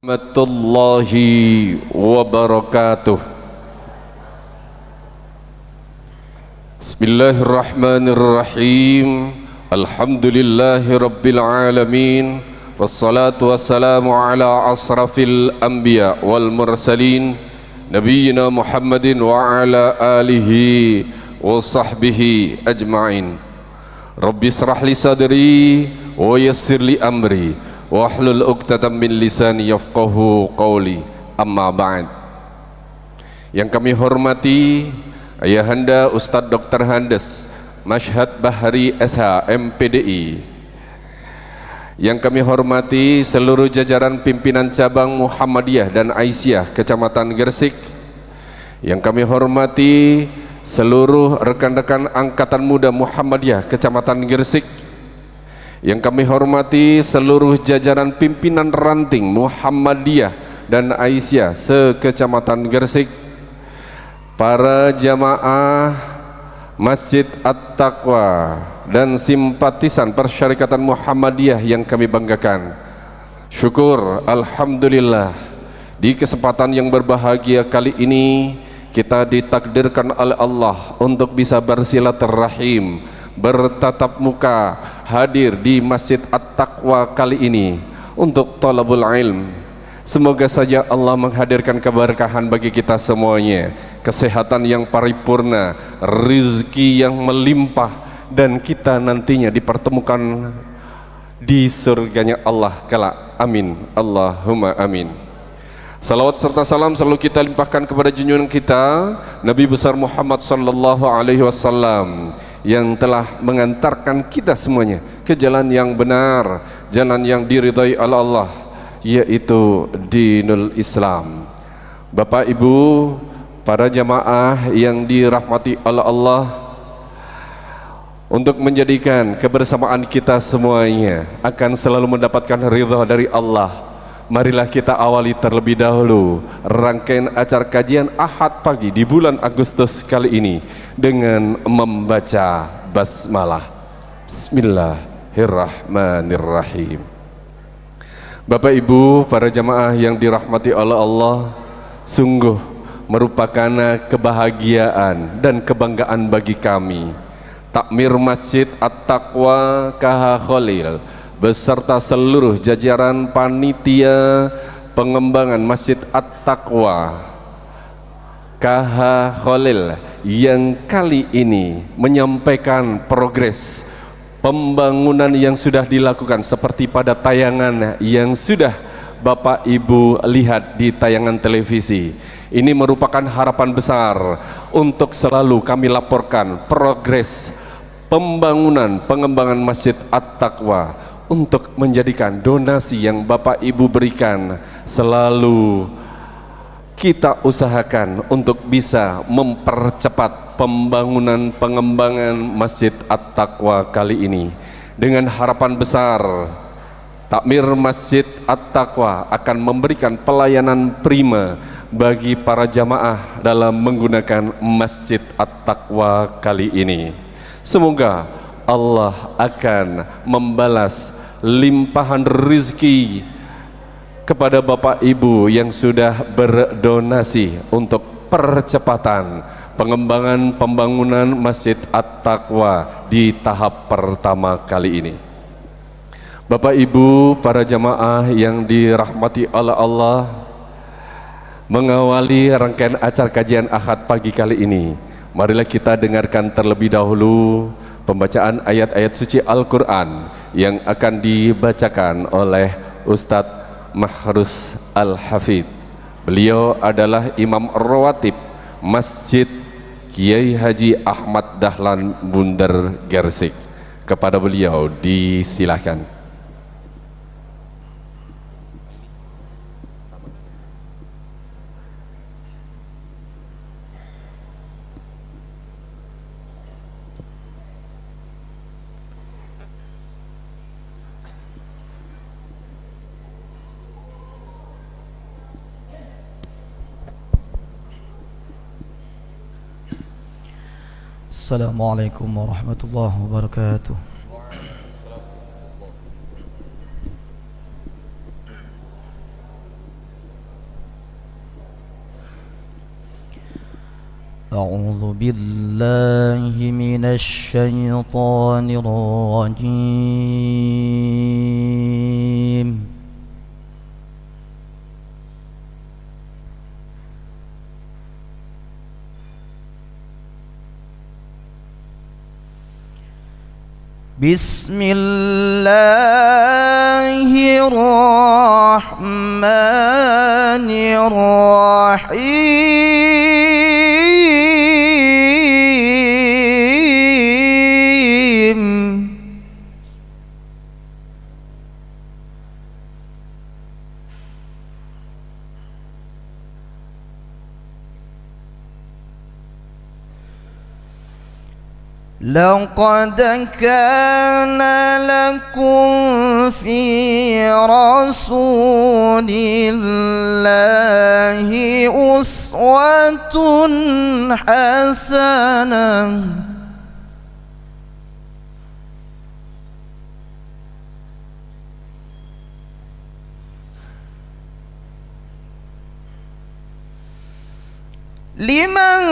Warahmatullahi wabarakatuh. Bismillahirrahmanirrahim. Alhamdulillahi rabbil alamin. Wassalatu wassalamu ala asrafil anbiya wal mursalin Nabiyyina Muhammadin wa ala alihi wa sahbihi ajma'in. Rabbi israh li sadri wa yassir li amri wahlul 'uqdatam min lisani yafqahu qawli. Amma ba'd. Yang kami hormati Ayahanda Ustadz Dr. Handes Mashhad Bahri SH MPDI, yang kami hormati seluruh jajaran pimpinan cabang Muhammadiyah dan Aisyah Kecamatan Gresik, yang kami hormati seluruh rekan-rekan Angkatan Muda Muhammadiyah Kecamatan Gresik, yang kami hormati seluruh jajaran pimpinan ranting Muhammadiyah dan Aisyah se-Kecamatan Gresik, para jamaah Masjid At-Taqwa dan simpatisan Persyarikatan Muhammadiyah yang kami banggakan. Syukur alhamdulillah, di kesempatan yang berbahagia kali ini kita ditakdirkan oleh Allah untuk bisa bersilaturahim, bertatap muka, hadir di Masjid At-Taqwa kali ini untuk thalabul ilm. Semoga saja Allah menghadirkan keberkahan bagi kita semuanya, kesehatan yang paripurna, rezeki yang melimpah, dan kita nantinya dipertemukan di surganya Allah kelak. Amin, Allahumma amin. Salawat serta salam selalu kita limpahkan kepada junjungan kita Nabi besar Muhammad sallallahu alaihi wasallam, yang telah mengantarkan kita semuanya ke jalan yang benar, jalan yang diridhai oleh Allah, yaitu dinul Islam. Bapak Ibu, para jamaah yang dirahmati oleh Allah, untuk menjadikan kebersamaan kita semuanya akan selalu mendapatkan ridha dari Allah, marilah kita awali terlebih dahulu rangkaian acara kajian Ahad pagi di bulan Agustus kali ini dengan membaca basmalah. Bismillahirrahmanirrahim. Bapak Ibu, para jamaah yang dirahmati oleh Allah, sungguh merupakan kebahagiaan dan kebanggaan bagi kami, Takmir Masjid At-Taqwa KH Khalil beserta seluruh jajaran panitia pengembangan Masjid At-Taqwa KH Khalil, yang kali ini menyampaikan progres pembangunan yang sudah dilakukan seperti pada tayangan yang sudah Bapak Ibu lihat di tayangan televisi. Ini merupakan harapan besar untuk selalu kami laporkan progres pembangunan pengembangan Masjid At-Taqwa, untuk menjadikan donasi yang Bapak Ibu berikan selalu kita usahakan untuk bisa mempercepat pembangunan pengembangan Masjid At-Taqwa kali ini, dengan harapan besar Takmir Masjid At-Taqwa akan memberikan pelayanan prima bagi para jamaah dalam menggunakan Masjid At-Taqwa kali ini. Semoga Allah akan membalas limpahan rezeki kepada Bapak Ibu yang sudah berdonasi untuk percepatan pengembangan pembangunan Masjid At-Taqwa di tahap pertama kali ini. Bapak Ibu, para jamaah yang dirahmati oleh Allah, mengawali rangkaian acara kajian Ahad pagi kali ini, marilah kita dengarkan terlebih dahulu pembacaan ayat-ayat suci Al-Quran yang akan dibacakan oleh Ustadz Mahrus Al-Hafidh. Beliau adalah Imam Rawatib Masjid Kiai Haji Ahmad Dahlan Bunder Gresik. Kepada beliau disilahkan. Assalamualaikum warahmatullahi wabarakatuh. أعوذ بالله من الشيطان الرجيم. بسم الله الرحمن الرحيم. لقد كان لكم في رسول الله أسوة حسنة لمن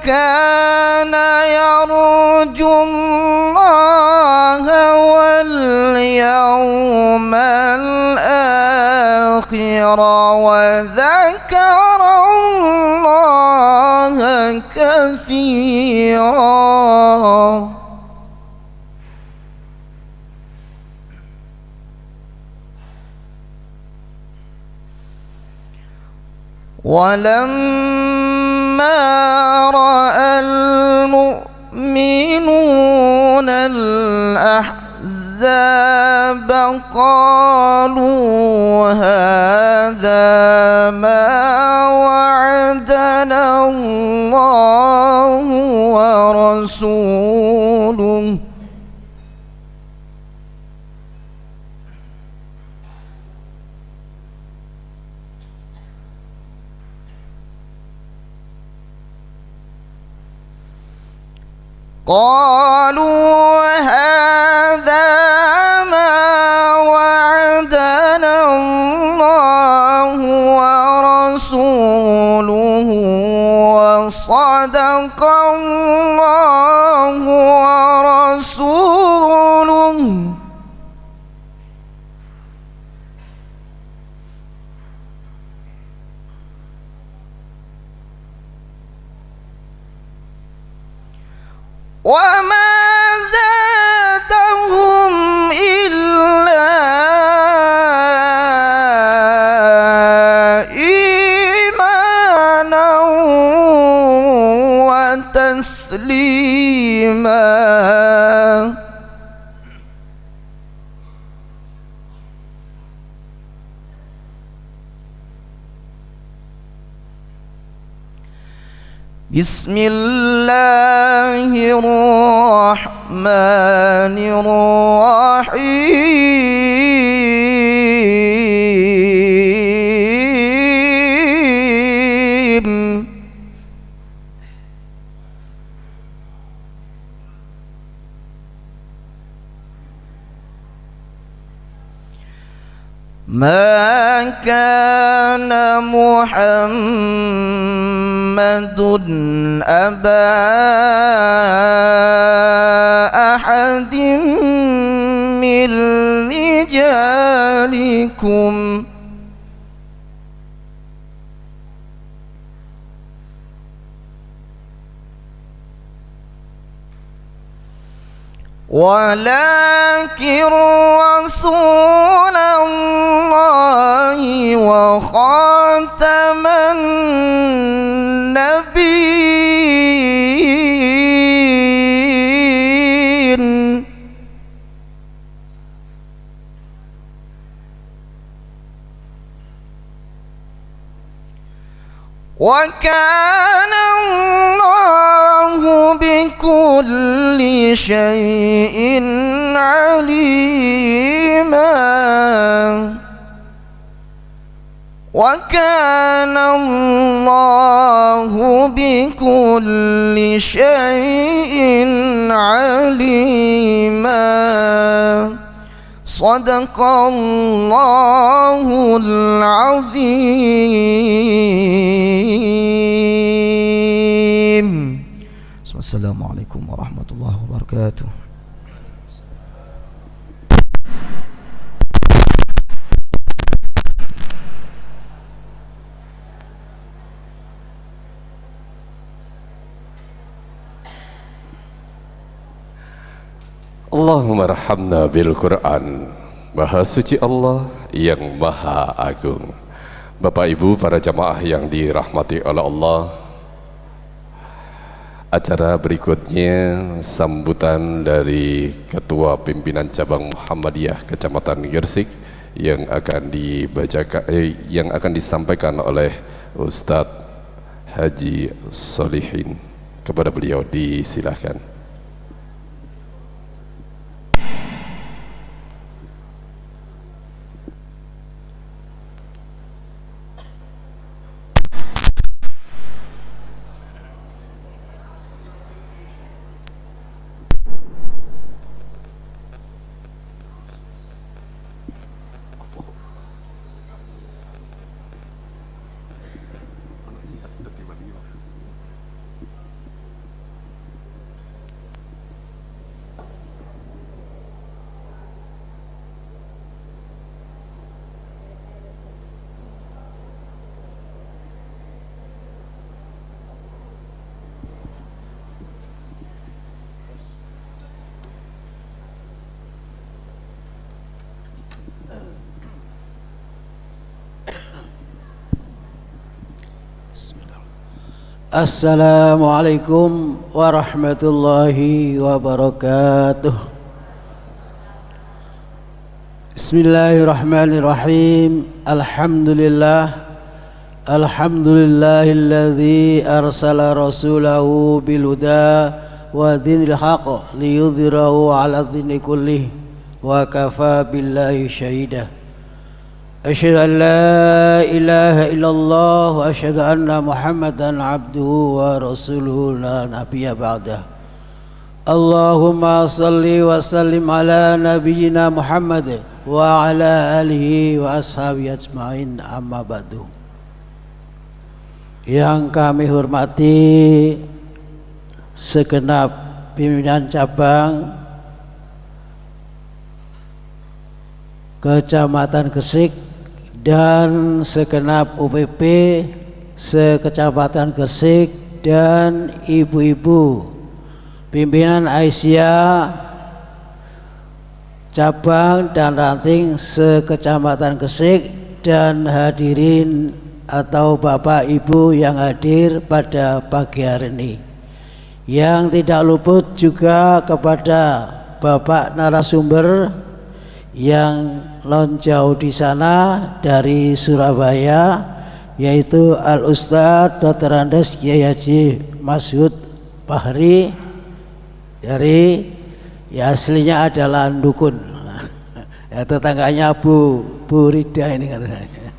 كان يرجو الله واليوم الآخر وذكر الله كثيرا. ولما رأى المؤمنون الأحزاب قالوا هذا ما وعدنا الله ورسوله قالوا هذا ما وعدنا الله ورسوله وصدق الله ورسوله وما زادهم إلا إيمانا وتسليما. بسم الله الرحمن الرحيم. ما كان محمد أبا أحد من رجالكم ولكن رسول الله وخاتم النبيين. وكان الله بكل شيء عليما. وكان الله بكل شيء عليما. صدق الله العظيم. Assalamualaikum warahmatullahi wabarakatuh. Allahumma rahamna bil Quran. Maha suci Allah yang maha agung. Bapak Ibu para jamaah yang dirahmati oleh Allah, acara berikutnya sambutan dari Ketua Pimpinan Cabang Muhammadiyah Kecamatan Gresik yang akan disampaikan oleh Ustadz Haji Solihin. Kepada beliau disilahkan. Assalamualaikum warahmatullahi wabarakatuh. Bismillahirrahmanirrahim. Alhamdulillahilladzi arsala rasulahu bil huda wa dinil haqq liyudhhirahu 'ala dini kullih wa kafa billahi syahida. Asyhadu an la ilaha illallah wa asyhadu anna Muhammadan abduhu wa rasuluhu la nabiyya ba'dah. Allahumma salli wa sallim ala nabiyyina Muhammad wa ala alihi wa ashabihi ajma'in, amma ba'du. Yang kami hormati segenap pimpinan cabang Kecamatan Gresik dan segenap UPP sekecamatan Gresik dan ibu-ibu pimpinan Aisyah cabang dan ranting sekecamatan Gresik dan hadirin atau bapak ibu yang hadir pada pagi hari ini. Yang tidak luput juga kepada bapak narasumber yang lonjau di sana dari Surabaya, yaitu Al Ustadz Dr. Andes Kiai Haji Mas'ud Bahri dari, ya aslinya adalah Dukun, ya tetangganya Bu Rida ini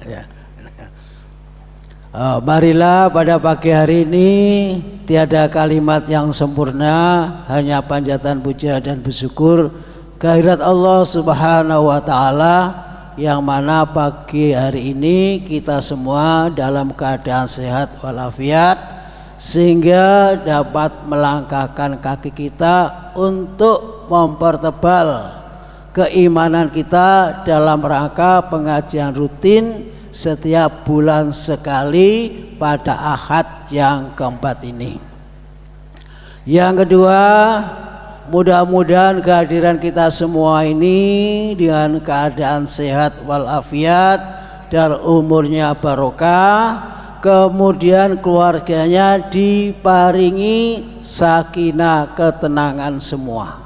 ya. Marilah pada pagi hari ini tiada kalimat yang sempurna, hanya panjatan puja dan bersyukur kehadirat Allah Subhanahu wa Ta'ala, yang mana pagi hari ini kita semua dalam keadaan sehat walafiat sehingga dapat melangkahkan kaki kita untuk mempertebal keimanan kita dalam rangka pengajian rutin setiap bulan sekali pada Ahad yang keempat ini. Yang kedua, mudah-mudahan kehadiran kita semua ini dengan keadaan sehat walafiat dan umurnya barokah, kemudian keluarganya diparingi sakinah ketenangan semua.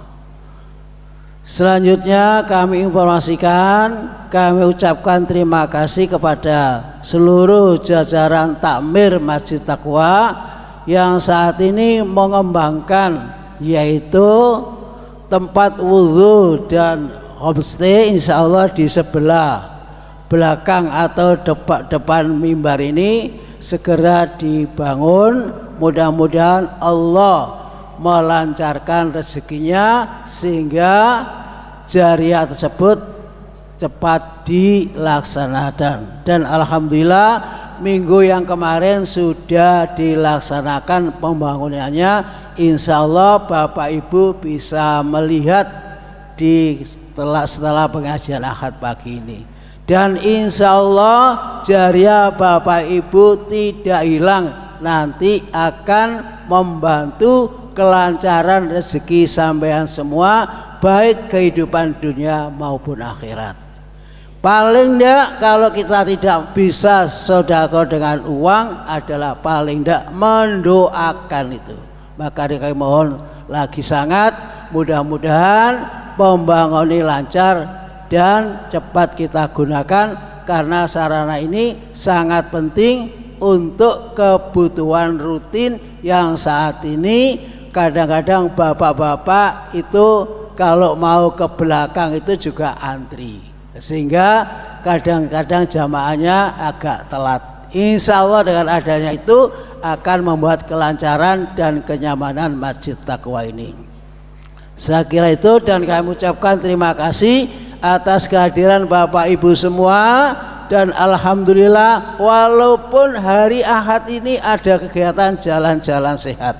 Selanjutnya kami informasikan, kami ucapkan terima kasih kepada seluruh jajaran takmir Masjid Taqwa yang saat ini mengembangkan yaitu tempat wudhu dan homestay, insya Allah di sebelah belakang atau depan mimbar ini segera dibangun. Mudah-mudahan Allah melancarkan rezekinya sehingga jariah tersebut cepat dilaksanakan. Dan alhamdulillah minggu yang kemarin sudah dilaksanakan pembangunannya, insya Allah Bapak Ibu bisa melihat setelah pengajian Ahad pagi ini. Dan insya Allah jariah Bapak Ibu tidak hilang, nanti akan membantu kelancaran rezeki sampean semua, baik kehidupan dunia maupun akhirat. Paling tidak kalau kita tidak bisa sedekah dengan uang adalah paling tidak mendoakan itu. Maka kami mohon lagi sangat mudah-mudahan pembangunan ini lancar dan cepat kita gunakan, karena sarana ini sangat penting untuk kebutuhan rutin yang saat ini kadang-kadang bapak-bapak itu kalau mau ke belakang itu juga antri, sehingga kadang-kadang jamaahnya agak telat. Insya Allah dengan adanya itu akan membuat kelancaran dan kenyamanan Masjid Taqwa ini. Saya kira itu, dan kami ucapkan terima kasih atas kehadiran Bapak Ibu semua. Dan alhamdulillah walaupun hari Ahad ini ada kegiatan jalan-jalan sehat.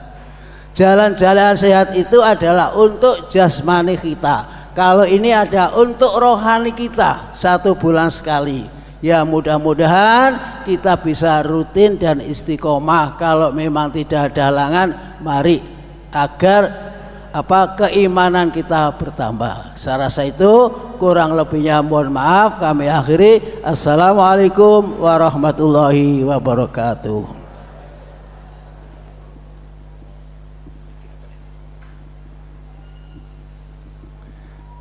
Jalan-jalan sehat itu adalah untuk jasmani kita. Kalau ini ada untuk rohani kita 1 bulan sekali. Ya mudah-mudahan kita bisa rutin dan istiqomah. Kalau memang tidak ada halangan, mari agar keimanan kita bertambah. Saya rasa itu, kurang lebihnya mohon maaf. Kami akhiri. Assalamualaikum warahmatullahi wabarakatuh.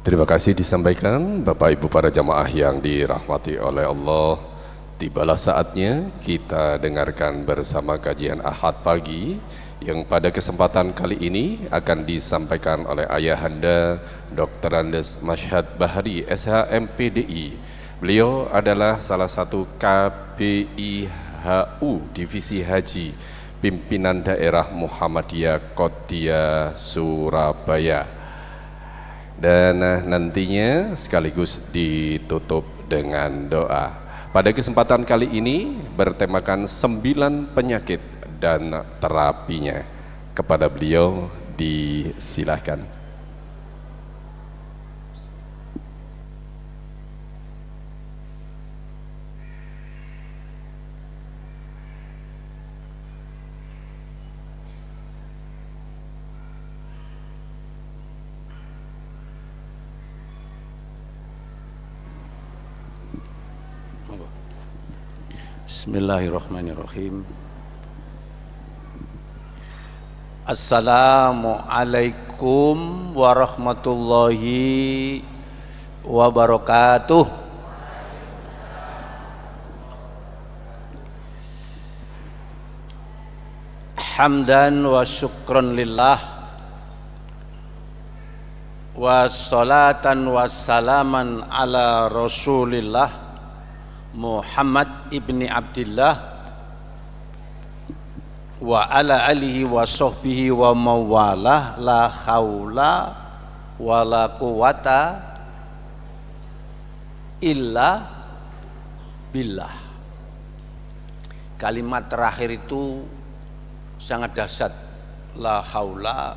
Terima kasih disampaikan Bapak Ibu para jamaah yang dirahmati oleh Allah. Tibalah saatnya kita dengarkan bersama kajian Ahad pagi yang pada kesempatan kali ini akan disampaikan oleh Ayahanda Dr. Andes Masyhad Bahari SHMPDI. Beliau adalah salah satu KPIHU Divisi Haji Pimpinan Daerah Muhammadiyah Kotia Surabaya. Dan nantinya sekaligus ditutup dengan doa. Pada kesempatan kali ini bertemakan 9 penyakit dan terapinya. Kepada beliau disilahkan. Bismillahirrahmanirrahim. Assalamualaikum warahmatullahi wabarakatuh. Hamdan wa syukran lillah, wa salatan wa salaman ala rasulillah Muhammad ibni Abdillah wa ala alihi wa sahbihi wa mawalah, la haula wa la quwata illa billah. Kalimat terakhir itu sangat dahsyat, la haula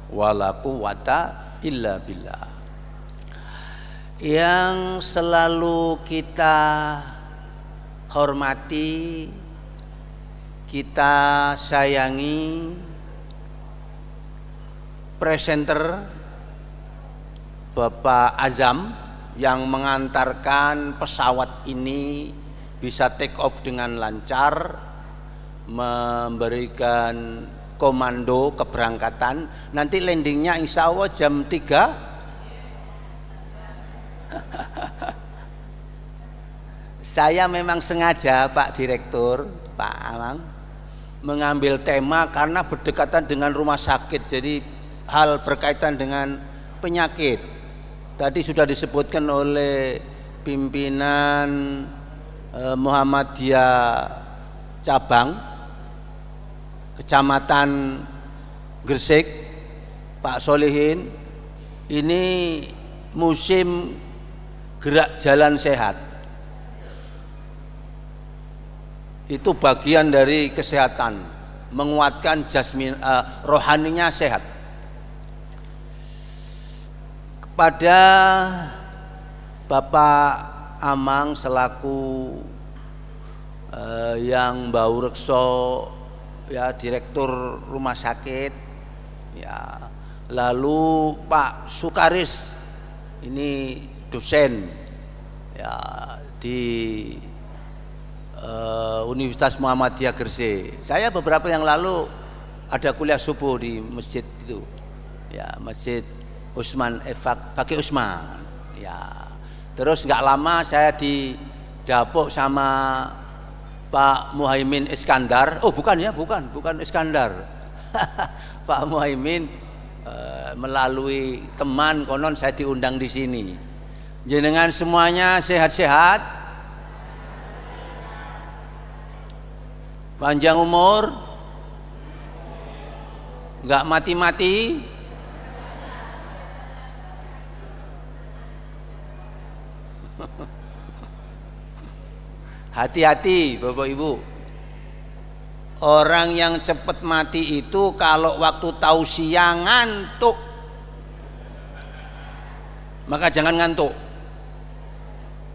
wa la quwata illa billah, yang selalu kita hormati, kita sayangi, presenter Bapak Azam yang mengantarkan pesawat ini bisa take off dengan lancar, memberikan komando keberangkatan. Nanti landingnya insya Allah jam 3. Saya memang sengaja Pak Direktur, Pak Amang, mengambil tema karena berdekatan dengan rumah sakit, jadi hal berkaitan dengan penyakit. Tadi sudah disebutkan oleh pimpinan Muhammadiyah cabang Kecamatan Gresik, Pak Solihin, ini musim gerak jalan sehat. Itu bagian dari kesehatan. menguatkan rohaninya sehat. Kepada Bapak Amang selaku yang Mbau Rekso ya, direktur rumah sakit ya, lalu Pak Sukaris ini dosen ya di Universitas Muhammadiyah Gresik. Saya beberapa yang lalu ada kuliah subuh di masjid itu ya, Masjid Usman Fakih Usman ya. Terus nggak lama saya didapuk sama Pak Muhaimin Iskandar. Oh bukan ya, bukan Iskandar. Pak Muhaimin melalui teman konon saya diundang di sini. Jenengan semuanya sehat-sehat, panjang umur, nggak mati-mati. Hati-hati Bapak Ibu, orang yang cepat mati itu kalau waktu tausiah ngantuk, maka jangan ngantuk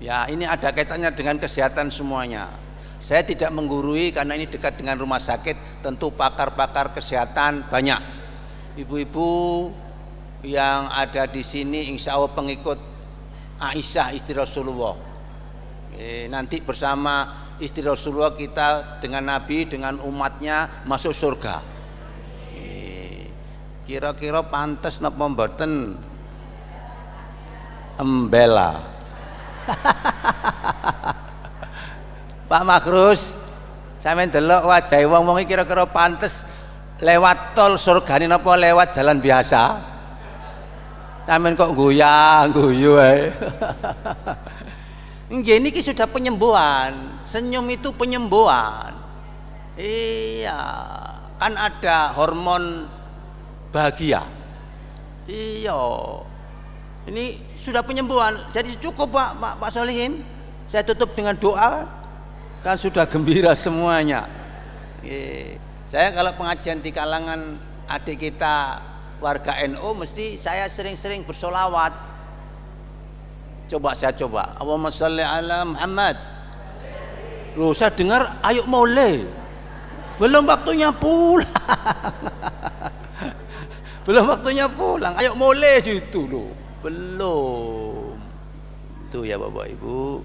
ya. Ini ada kaitannya dengan kesehatan semuanya. Saya tidak menggurui karena ini dekat dengan rumah sakit, tentu pakar-pakar kesehatan banyak. Ibu-ibu yang ada di sini insya Allah pengikut Aisyah istri Rasulullah. Nanti bersama istri Rasulullah kita dengan Nabi, dengan umatnya masuk surga. Kira-kira pantes napa mboten embela? Pak Makrus, sampeyan delok wajahe wong-wong iki kira-kira pantes lewat tol surgane napa lewat jalan biasa? Sampeyan kok guyu ae. Nggih niki sudah penyembuhan. Senyum itu penyembuhan. Iya, kan ada hormon bahagia. Iya. Ini sudah penyembuhan. Jadi cukup Pak Solihin. Saya tutup dengan doa. Kan sudah gembira semuanya. Saya kalau pengajian di kalangan adik kita warga NU mesti saya sering-sering bersolawat. Saya coba Allahumma sholli ala Muhammad. Loh saya dengar ayo mulai, belum waktunya pulang. Belum waktunya pulang, ayo mulai gitu loh, belum. Itu ya Bapak Ibu.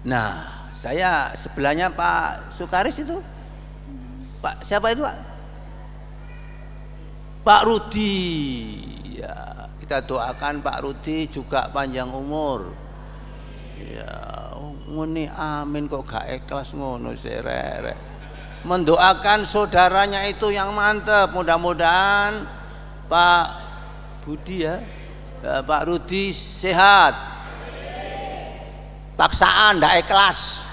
Nah saya sebelahnya Pak Sukaris itu, Pak siapa itu Pak? Pak Rudi ya. Kita doakan Pak Rudi juga panjang umur. Ya, ngene amin kok gak ikhlas ngono serek. Mendoakan saudaranya itu yang mantep. Mudah-mudahan Pak Budi ya, Pak Rudi sehat. Paksaan ndak ikhlas.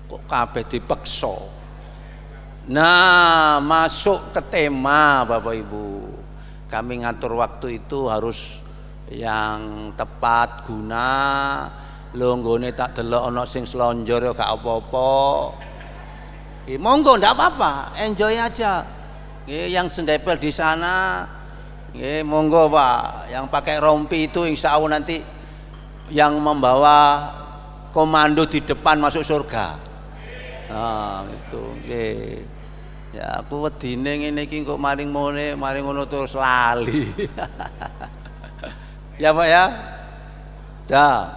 Kok kabeh dipaksa. Nah, masuk ke tema Bapak Ibu. Kami ngatur waktu itu harus yang tepat guna. Lho nggone tak delok ana sing slonjor ya gak apa-apa. Monggo ndak apa-apa, enjoy aja. Yang sendepel di sana, monggo Pak. Yang pakai rompi itu insya Allah nanti yang membawa komando di depan masuk surga. Nah, itu nggih. Ya aku wedine ngene iki kok maring ngono terus lali. Ya Pak ya. Dah.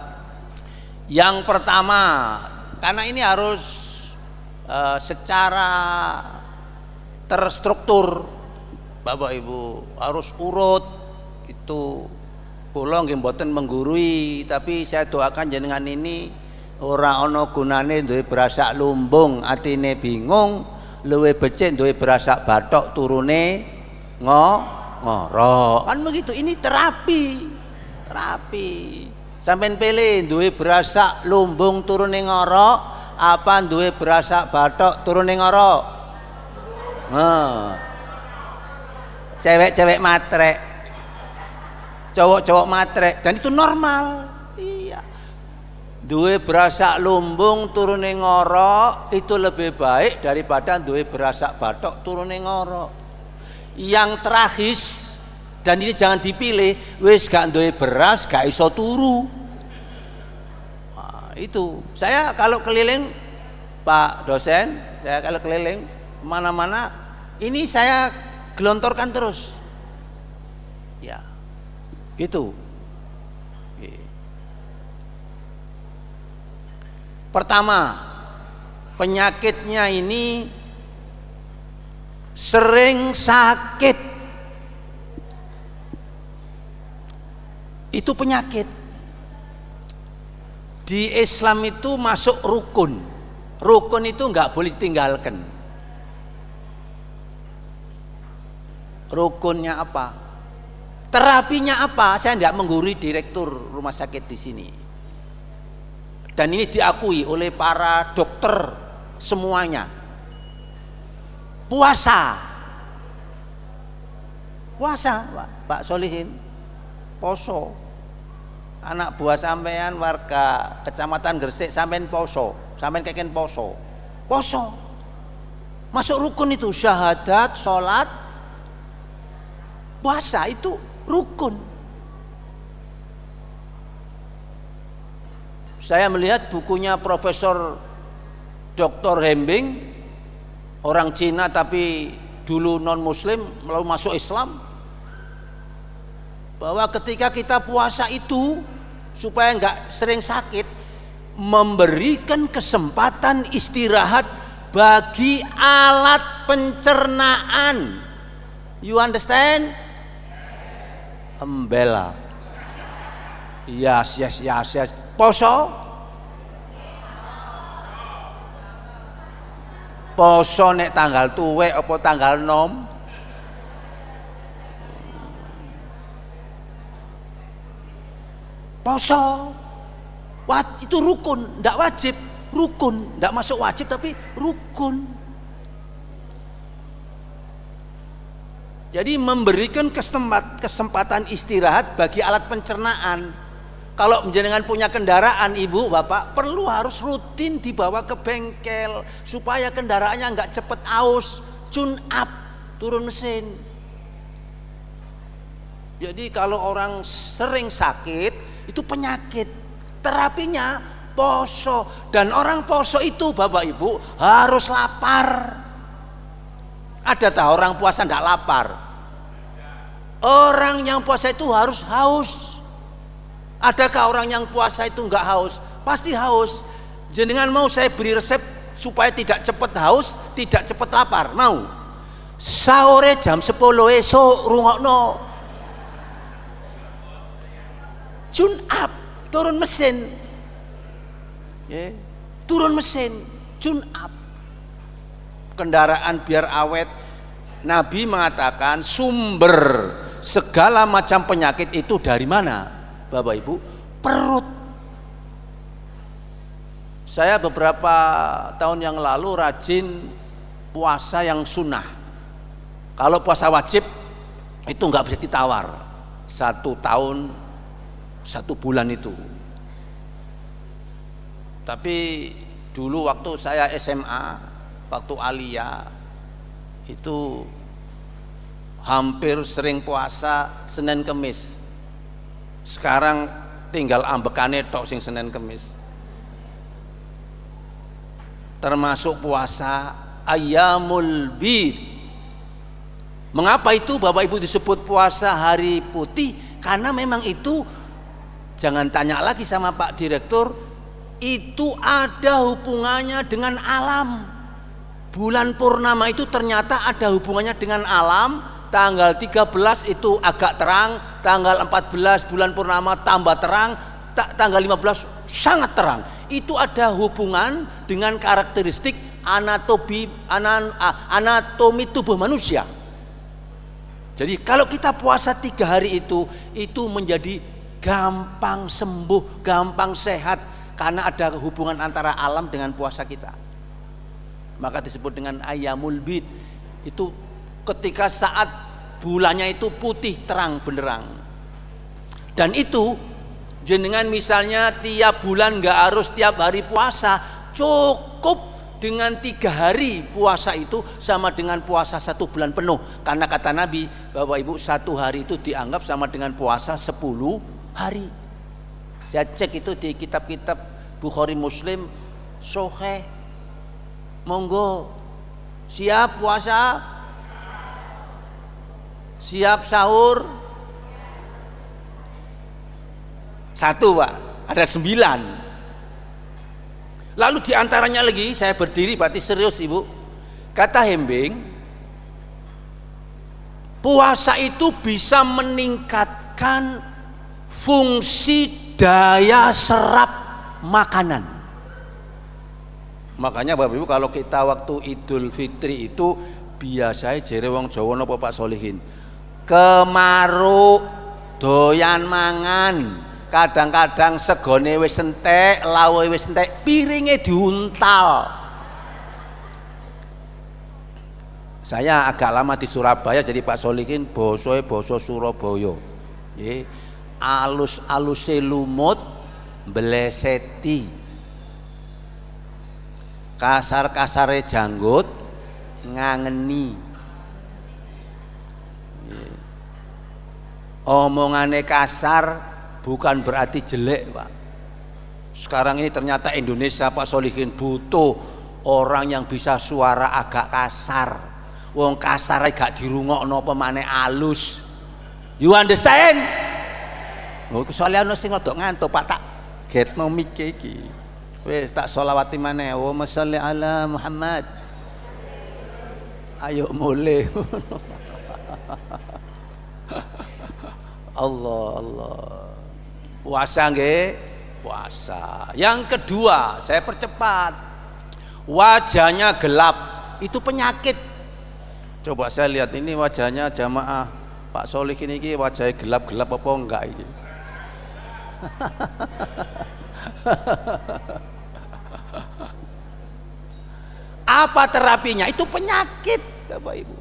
Yang pertama, karena ini harus secara terstruktur Bapak Ibu, harus urut itu. Kula nggih mboten menggurui, tapi saya doakan jenengan ini ora ana gunane duwe berasak lumbung, atine bingung. Luwe becik duwe berasak bathok turune ngorok. Kan begitu, ini terapi. Sampeyan pilih duwe berasak lumbung turune ngorok apa duwe berasak bathok turune ngorok? Cewek-cewek matrek, cowok-cowok matrek, dan itu normal. Iya. duwe berasak lumbung turune ngorok itu lebih baik daripada duwe berasak batok turune ngorok. Yang terakhir, dan ini jangan dipilih, wis gak duwe beras gak iso turu. Nah, itu saya kalau keliling, Pak dosen, saya kalau keliling mana-mana ini saya gelontorkan terus ya gitu. Pertama, penyakitnya ini sering sakit. Itu penyakit. Di Islam itu masuk rukun. Rukun itu nggak boleh ditinggalkan. Rukunnya apa? Terapinya apa? Saya tidak menggurui direktur rumah sakit di sini. Dan ini diakui oleh para dokter semuanya. Puasa, Pak Solihin, poso. Anak buah sampean warga Kecamatan Gresik sampean poso, sampean keken poso. Masuk rukun itu, syahadat, sholat, puasa itu rukun. Saya melihat bukunya Profesor Dr. Hembing, orang Cina tapi dulu non muslim lalu masuk Islam, bahwa ketika kita puasa itu supaya nggak sering sakit, memberikan kesempatan istirahat bagi alat pencernaan. You understand? Embela. Yes. Poso nek tanggal tuwek apa tanggal nom? Poso. Itu rukun, ndak wajib. Rukun, ndak masuk wajib tapi rukun. Jadi memberikan kesempatan istirahat bagi alat pencernaan. Kalau jenengan punya kendaraan, ibu, bapak, perlu harus rutin dibawa ke bengkel supaya kendaraannya nggak cepet aus, tune up, turun mesin. Jadi kalau orang sering sakit itu penyakit, terapinya poso. Dan orang poso itu, bapak ibu, harus lapar. Ada tak orang puasa nggak lapar? Orang yang puasa itu harus haus. Adakah orang yang puasa itu nggak haus? Pasti haus. Jenengan mau saya beri resep supaya tidak cepat haus, tidak cepat lapar? Mau? Sahore jam 10 esok rungokno. Tune up, turun mesin. Turun mesin, tune up. Kendaraan biar awet. Nabi mengatakan sumber segala macam penyakit itu dari mana? Bapak Ibu, perut. Saya beberapa tahun yang lalu rajin puasa yang sunnah. Kalau puasa wajib itu nggak bisa ditawar. 1 tahun 1 bulan itu. Tapi dulu waktu saya SMA, waktu Aliyah itu hampir sering puasa Senin Kemis. Sekarang tinggal ambekane tok sing Senin Kemis. Termasuk puasa Ayyamul Bid. Mengapa itu Bapak Ibu disebut puasa hari putih? Karena memang itu, jangan tanya lagi sama Pak Direktur, itu ada hubungannya dengan alam. Bulan purnama itu ternyata ada hubungannya dengan alam. Tanggal 13 itu agak terang, tanggal 14 bulan purnama tambah terang, tanggal 15 sangat terang. Itu ada hubungan dengan karakteristik anatomi tubuh manusia. Jadi kalau kita puasa 3 hari itu menjadi gampang sembuh, gampang sehat, karena ada hubungan antara alam dengan puasa kita. Maka disebut dengan Ayyamul Bid. Itu ketika saat bulannya itu putih terang benderang. Dan itu Jenengan misalnya tiap bulan nggak harus tiap hari puasa, cukup dengan 3 hari puasa itu sama dengan puasa 1 bulan penuh. Karena kata Nabi, Bapak Ibu, 1 hari itu dianggap sama dengan puasa 10 hari. Saya cek itu di kitab-kitab Bukhari Muslim, Sahih. Monggo, siap puasa, siap sahur. 1 Pak, ada 9. Lalu diantaranya lagi, saya berdiri berarti serius Ibu. Kata Hembing, puasa itu bisa meningkatkan fungsi daya serap makanan. Makanya Bapak Ibu, kalau kita waktu Idul Fitri itu biasanya jere wong Jawa napa Pak Solihin, kemaruk doyan mangan, kadang-kadang segone wis entek, lawe wis entek, piringe diuntal. Saya agak lama di Surabaya, jadi Pak Solihin bosoe basa Surabaya. Nggih. Alus-aluse lumut bleseti. Kasar-kasare janggut ngangeni. Omongane kasar bukan berarti jelek Pak. Sekarang ini ternyata Indonesia Pak Solihin butuh orang yang bisa suara agak kasar. Wong kasar gak dirungokno apa maneh alus. You understand? Oh, soalnya ono sing rada ngantuk Pak, tak getno mike iki. Wis tak sholawati maneh. Wa sholli ala Muhammad. Ayo mulai. Allah. Puasa nggih, puasa. Yang kedua, saya percepat. Wajahnya gelap, itu penyakit. Coba saya lihat ini wajahnya jamaah Pak Solihin ini wajahnya gelap-gelap apa enggak ini? Apa terapinya? Itu penyakit, Bapak Ibu.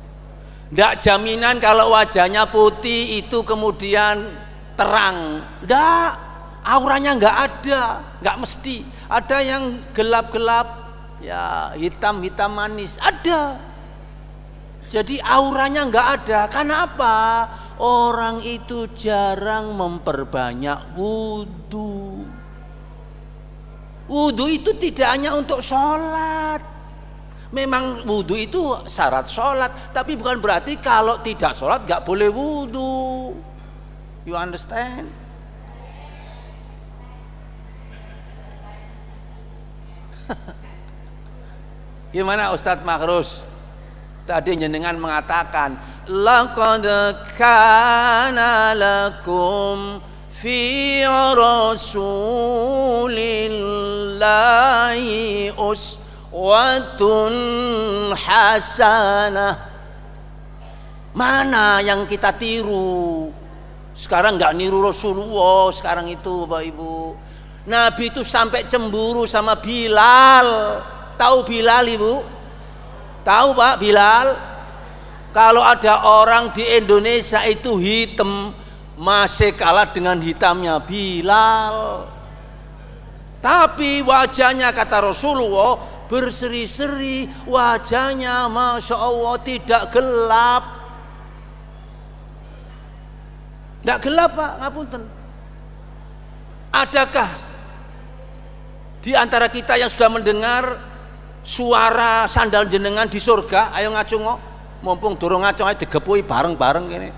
Tidak jaminan kalau wajahnya putih itu kemudian terang. Tidak, auranya nggak ada, nggak mesti. Ada yang gelap-gelap, ya hitam-hitam manis, ada. Jadi auranya nggak ada. Karena apa? Orang itu jarang memperbanyak wudhu. Wudhu itu tidak hanya untuk sholat. Memang wudhu itu syarat sholat, tapi bukan berarti kalau tidak sholat nggak boleh wudhu. You understand? Gimana Ustadz Makhrus? Tadi jenengan mengatakan laqad kana lakum fi rasulillahi uswatun hasanah. Mana yang kita tiru? Sekarang nggak niru Rasulullah sekarang itu Bapak Ibu. Nabi itu sampai cemburu sama Bilal. Tahu Bilal Ibu? Tahu Pak Bilal? Kalau ada orang di Indonesia itu hitam, masih kalah dengan hitamnya Bilal. Tapi wajahnya kata Rasulullah berseri-seri, wajahnya Masya Allah tidak gelap. Tidak gelap Pak, ngapunten. Adakah di antara kita yang sudah mendengar suara sandal jenengan di surga? Ayo ngacungo, mumpung durung ngacung aja digepui bareng-bareng gini.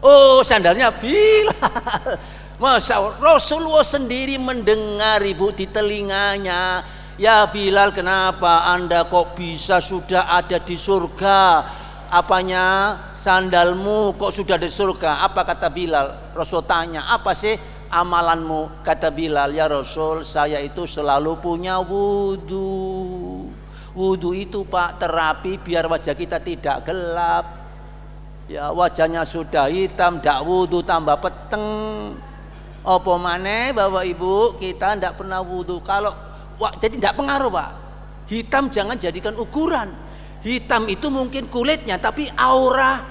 Oh, sandalnya Bilal. Masya Allah, Rasulullah sendiri mendengar Ibu di telinganya. Ya Bilal, kenapa Anda kok bisa sudah ada di surga? Apanya sandalmu kok sudah di surga? Apa kata Bilal? Rasul tanya, apa sih amalanmu? Kata Bilal, ya Rasul, saya itu selalu punya wudhu. Wudhu itu Pak terapi biar wajah kita tidak gelap. Ya wajahnya sudah hitam, ndak wudhu tambah peteng. Apa maneh Bapak Ibu, kita ndak pernah wudhu. Kalau jadi ndak pengaruh Pak. Hitam jangan jadikan ukuran. Hitam itu mungkin kulitnya, tapi aura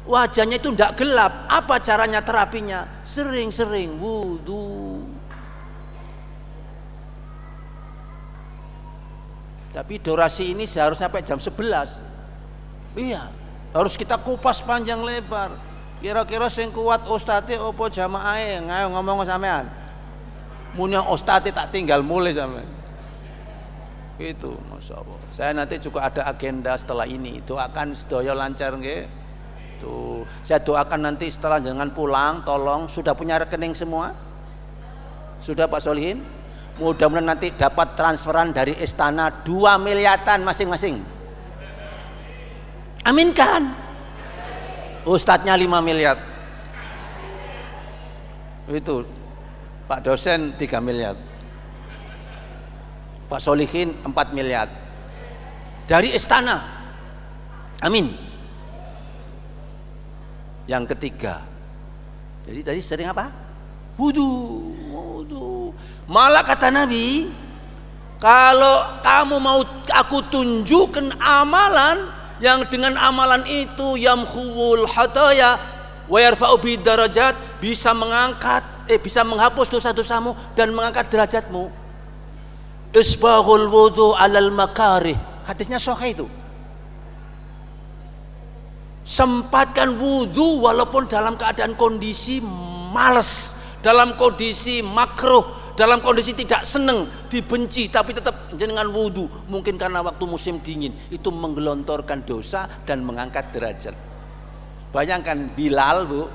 wajahnya itu tidak gelap. Apa caranya terapinya? Sering-sering wudu. Tapi durasi ini seharusnya sampai jam 11. Iya, harus kita kupas panjang lebar. Kira-kira sing kuat ustate opo jamaahe? Ayo ngomong sampean. Muni ustate tak tinggal mulai sampean. Itu Masya Allah. Saya nanti juga ada agenda setelah ini. Doakan sedaya lancar nggih. Tuh, saya doakan nanti setelah jangan pulang, tolong sudah punya rekening semua? Sudah Pak Solihin? Mudah-mudahan nanti dapat transferan dari istana 2 miliatan masing-masing. Aminkan. Ustadznya 5 miliar. Itu Pak dosen 3 miliar. Pak Solihin 4 miliar. Dari istana. Amin. Yang ketiga. Jadi tadi sering apa? Wudu. Malah kata Nabi, kalau kamu mau aku tunjukkan amalan yang dengan amalan itu yamhuwul hataya wa yarfa'u bi darajat, bisa mengangkat bisa menghapus dosa-dosamu dan mengangkat derajatmu. Isbaghul wudu 'alal makarih. Hadisnya sahih itu. Sempatkan wudu walaupun dalam keadaan kondisi malas, dalam kondisi makruh, dalam kondisi tidak senang, dibenci, tapi tetap jenengan wudu. Mungkin karena waktu musim dingin, itu menggelontorkan dosa dan mengangkat derajat. Bayangkan Bilal, Bu,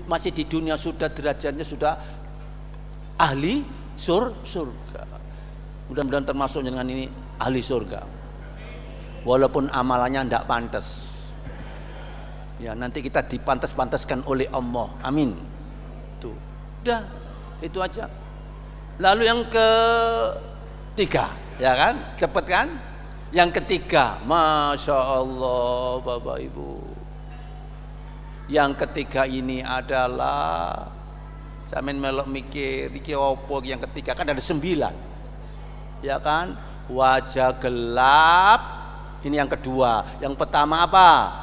masih di dunia sudah derajatnya sudah ahli surga. Mudah-mudahan termasuk jenengan ini ahli surga. Walaupun amalannya tidak pantas. Ya, nanti kita dipantas-pantaskan oleh Allah. Amin. Tuh. Udah, itu aja. Lalu yang ketiga, ya kan? Cepet kan? Yang ketiga, Masya Allah Bapak Ibu. Yang ketiga ini adalah sampeyan melok mikir iki opo yang ketiga, kan ada 9. Ya kan? Wajah gelap. Ini yang kedua. Yang pertama apa?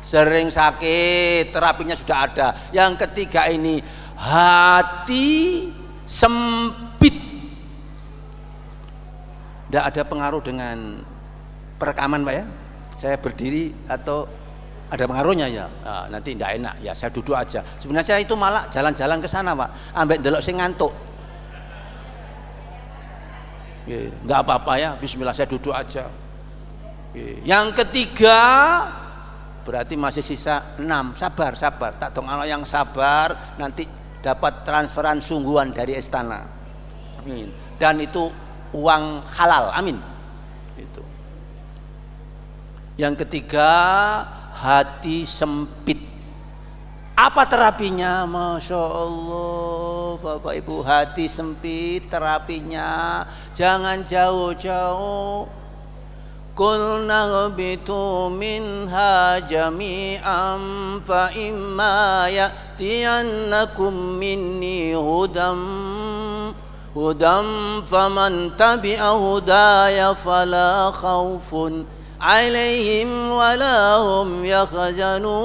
Sering sakit, terapinya sudah ada. Yang ketiga ini hati sempit. Tidak ada pengaruh dengan perekaman Pak ya. Saya berdiri atau ada pengaruhnya ya. Nah, nanti tidak enak ya, saya duduk aja. Sebenarnya saya itu malah jalan-jalan ke sana Pak, ambek delok sing ngantuk. Nggak apa-apa ya, bismillah saya duduk aja. Yang ketiga berarti masih sisa 6. Sabar. Tak dong anak yang sabar, nanti dapat transferan sungguhan dari istana. Amin. Dan itu uang halal. Amin. Itu. Yang ketiga, hati sempit. Apa terapinya? Masya Allah Bapak Ibu, hati sempit terapinya jangan jauh-jauh. Qulna habitu minha jami'an fa imma ya'tiyannakum minni hudam faman tabi'a hudaya fala khawfun alaihim wala hum yakhzanun.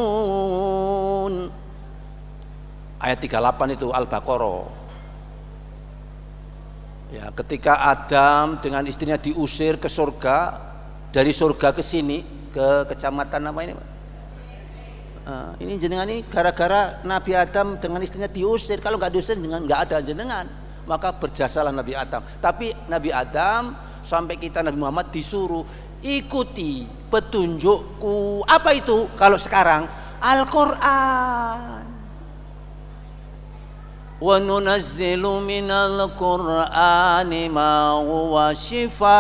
Ayat 38 itu Al-Baqarah. Ya, ketika Adam dengan istrinya diusir ke surga, dari surga ke sini ke kecamatan apa ini Pak? Ini jenengan ini gara-gara Nabi Adam dengan istrinya diusir. Kalau nggak diusir dengan nggak ada jenengan, maka berjasalah Nabi Adam. Tapi Nabi Adam sampai kita Nabi Muhammad disuruh ikuti petunjukku. Apa itu? Kalau sekarang Al-Quran. Wa nunazzilu minal Qur'ani ma huwa shifaa.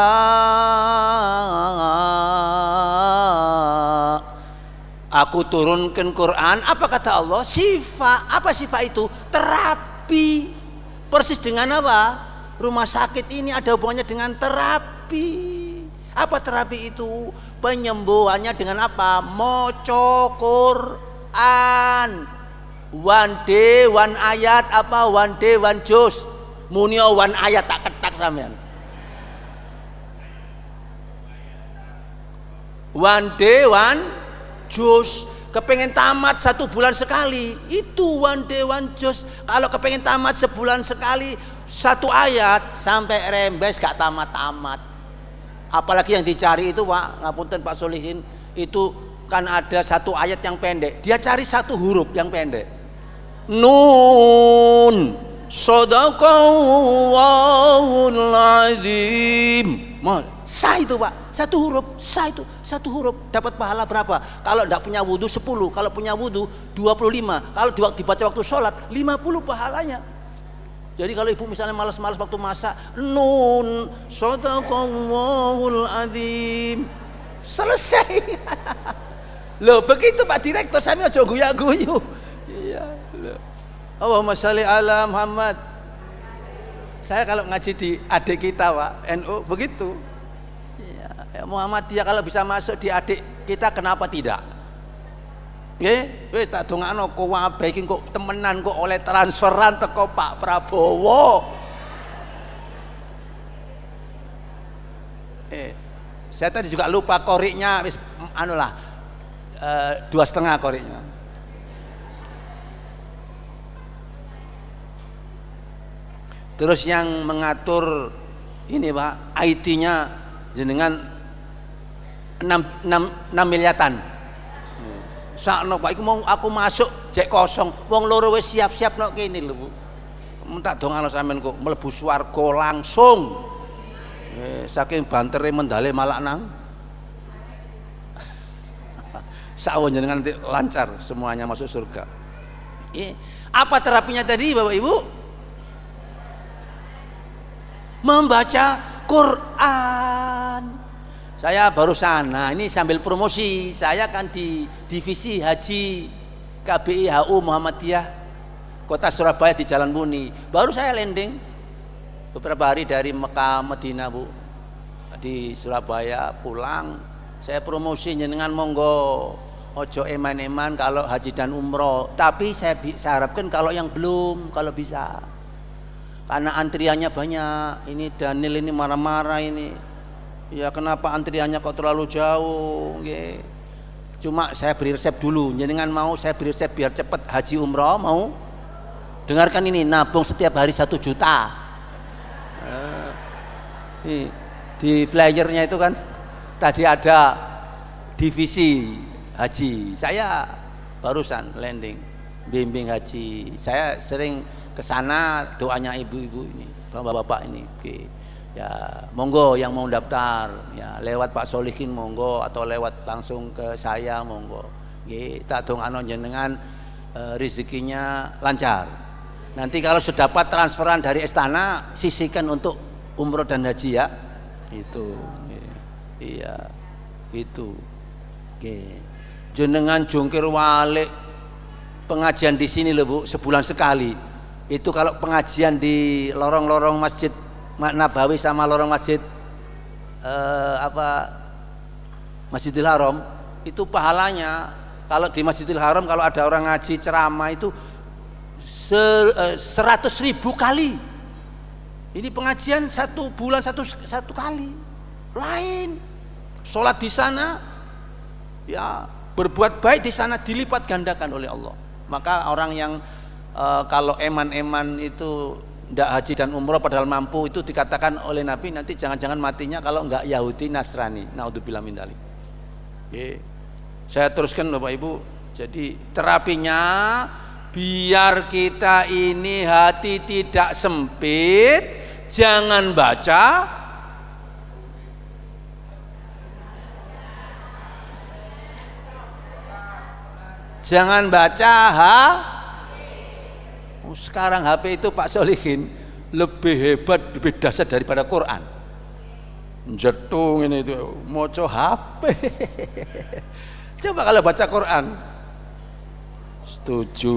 Aku turunkan Quran, apa kata Allah? Syifa. Apa syifa itu? Terapi. Persis dengan apa? Rumah sakit ini ada hubungannya dengan terapi. Apa terapi itu? Penyembuhannya dengan apa? Moco Quran. One day one ayat apa? One day one juz. Munio one ayat tak ketak sampean. One day one juz. kepengen tamat 1 bulan sekali, itu one day one juz. Kalau kepengen tamat sebulan sekali 1 ayat sampai rembes gak tamat-tamat. Apalagi yang dicari itu Pak, ngapunten Pak Solihin, itu kan ada 1 ayat yang pendek, dia cari 1 huruf yang pendek. Nun Shadaqallahul Azim. Sah itu Pak, 1 huruf, sah itu 1 huruf, dapat pahala berapa? Kalau tidak punya wudhu 10, kalau punya wudhu 25, kalau dibaca waktu sholat 50 pahalanya. Jadi kalau ibu misalnya malas-malas waktu masak, Nun Shadaqallahul Azim, selesai. Loh begitu Pak Direktur, saya aja guya-guyu. Iya, loh. Allahumma sholli ala Muhammad. Saya kalau ngaji di adik kita Pak, NU begitu. Ya, Muhammadiyah kalau bisa masuk di adik kita, kenapa tidak? Nggih, wis tak dongakno kok wae iki kok temenan kok oleh transferan teko Pak Prabowo. Saya tadi juga lupa koriknya, wis anulah 2,5 koriknya. Terus yang mengatur ini Pak, IT-nya jenengan 6 miliatan. Sakno Pak, iku mau aku masuk jek kosong, wong loro wis siap-siap nok kene lho Bu. Tak dongano sampean kok mlebu swarga langsung. Saking bantere mendale malak nang. Sawo jenengan lancar semuanya masuk surga. Apa terapinya tadi Bapak Ibu? Membaca Quran. Saya barusan, nah ini sambil promosi, saya kan di divisi haji KBI HU Muhammadiyah Kota Surabaya di Jalan Muni. Baru saya landing beberapa hari dari Mekah Madinah Bu, di Surabaya pulang. Saya promosi jenengan monggo ojo eman-eman kalau haji dan umroh. Tapi saya harapkan kalau yang belum, kalau bisa, karena antriannya banyak. Ini Daniel ini marah-marah ini. Ya kenapa antriannya kok terlalu jauh? Nggih. Cuma saya beri resep dulu. Jenengan mau saya beri resep biar cepat haji umroh, mau? Dengarkan ini, nabung setiap hari 1 juta. Di flyernya itu kan tadi ada divisi haji. Saya barusan landing bimbing haji. Saya sering ke sana, doanya ibu-ibu ini, bapak-bapak ini. Oke. Ya, monggo yang mau daftar, ya lewat Pak Solihin monggo, atau lewat langsung ke saya monggo. Nggih, tak dongano jenengan rezekinya lancar. Nanti kalau sudah dapat transferan dari istana, sisihkan untuk umroh dan haji ya. Itu. Iya. Itu. Oke. Jenengan jungkir walik pengajian di sini lho Bu, sebulan sekali. Itu kalau pengajian di lorong-lorong Masjid Nabawi sama lorong Masjid Masjidil Haram, itu pahalanya kalau di Masjidil Haram kalau ada orang ngaji ceramah itu 100.000 kali. Ini pengajian 1 bulan satu kali. Lain sholat di sana, ya berbuat baik di sana dilipat gandakan oleh Allah. Maka orang yang kalau eman-eman itu ndak haji dan umroh padahal mampu, itu dikatakan oleh Nabi nanti jangan-jangan matinya kalau enggak Yahudi Nasrani. Naudzubillah min dzalik. Oke. Saya teruskan Bapak Ibu. Jadi terapinya biar kita ini hati tidak sempit, jangan baca sekarang HP itu Pak Solihin lebih hebat, lebih dahsyat daripada Quran. Jetung ini itu moco HP. Coba kalau baca Quran, setuju,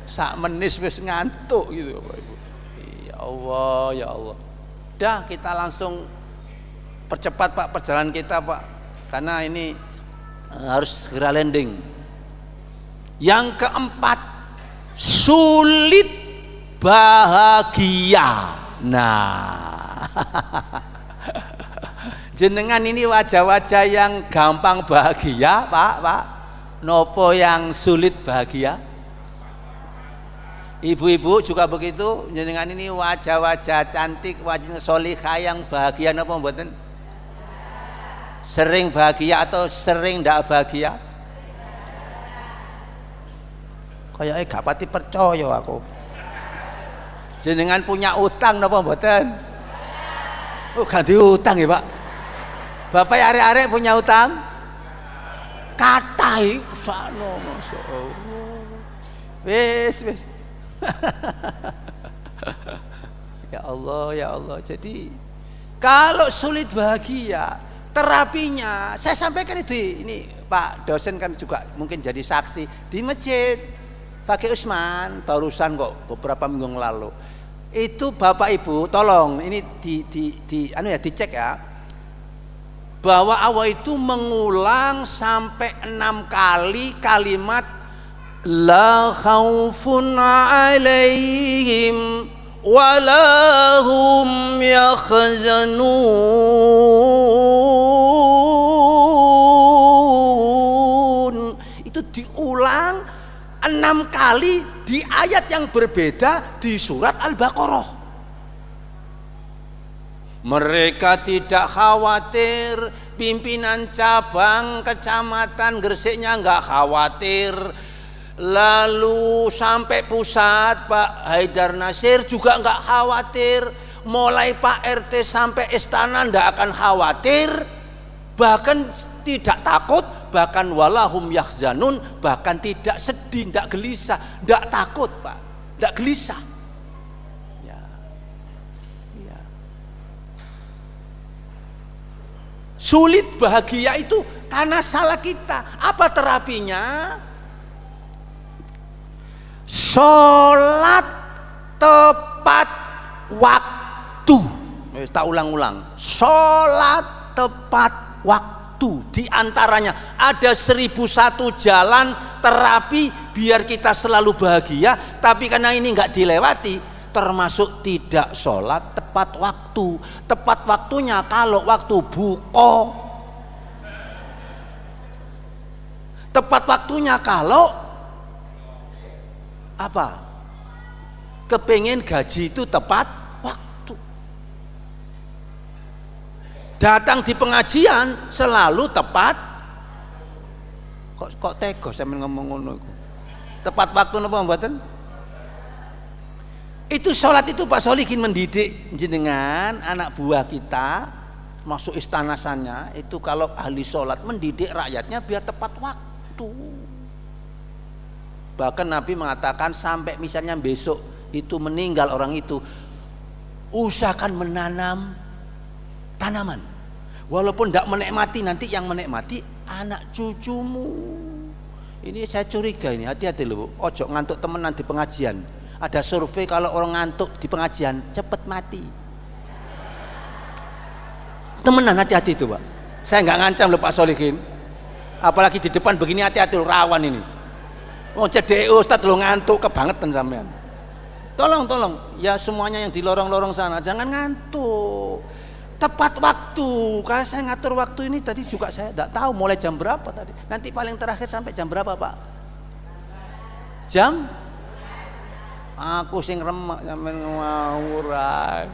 sak menis wis ngantuk gitu Bapak Ibu. Ya Allah, ya Allah. Dah kita langsung percepat Pak perjalanan kita Pak, karena ini harus segera landing. Yang keempat, sulit bahagia. Nah, Jenengan ini wajah-wajah yang gampang bahagia, Pak. Nopo yang sulit bahagia? Ibu-ibu juga begitu. Jenengan ini wajah-wajah cantik, wajah solihah yang bahagia nopo mboten? Sering bahagia atau sering ndak bahagia? Kayaknya gak pati percaya aku. Jenengan punya utang nopo mboten? Oh, ganti utang ya, Pak. Bapak arek-arek punya utang? Katai sano masyaallah. Wis. Ya Allah. Jadi kalau sulit bahagia, terapinya saya sampaikan itu, ini Pak dosen kan juga mungkin jadi saksi di masjid Fakih Usman barusan kok beberapa minggu lalu. Itu Bapak Ibu tolong ini dicek ya, bahwa Allah itu mengulang sampai 6 kali kalimat la khaufun alaihim walahum yakhzanun. Itu diulang 6 kali di ayat yang berbeda di surat Al-Baqarah. Mereka tidak khawatir, pimpinan cabang kecamatan Gresiknya nggak khawatir, lalu sampai pusat Pak Haidar Nasir juga nggak khawatir, mulai Pak RT sampai istana nggak akan khawatir, bahkan tidak takut, bahkan walahum yahzanun, bahkan tidak sedih, tidak gelisah, tidak takut Pak, tidak gelisah. Sulit bahagia itu karena salah kita. Apa terapinya? Sholat tepat waktu. Tak ulang-ulang. Sholat tepat waktu. Di antaranya ada 1001 jalan terapi biar kita selalu bahagia. Tapi karena ini nggak dilewati, termasuk tidak sholat tepat waktu. Tepat waktunya kalau waktu buka. Tepat waktunya kalau apa? Kepengen gaji itu tepat waktu. Datang di pengajian selalu tepat. Kok tega sampeyan ngomong ngono iku. Tepat waktu napa mboten? Itu sholat itu Pak Solihin mendidik jenengan anak buah kita masuk istana sana itu kalau ahli sholat mendidik rakyatnya biar tepat waktu. Bahkan Nabi mengatakan sampai misalnya besok itu meninggal orang itu, usahakan menanam tanaman walaupun tidak menikmati, nanti yang menikmati anak cucumu. Ini saya curiga ini, hati-hati loh, ojo ngantuk temenan di pengajian. Ada survei kalau orang ngantuk di pengajian cepet mati. Temenan, hati-hati itu Pak. Saya nggak ngancam loh Pak Solihin. Apalagi di depan begini, hati-hati loh, rawan ini. Oh cedek Ustadz lo ngantuk kebangetan sampean. Tolong ya semuanya yang di lorong-lorong sana jangan ngantuk. Tepat waktu. Karena saya ngatur waktu ini tadi juga saya tidak tahu mulai jam berapa tadi. Nanti paling terakhir sampai jam berapa Pak? Jam? Aku sing remek sampean ngawur ae.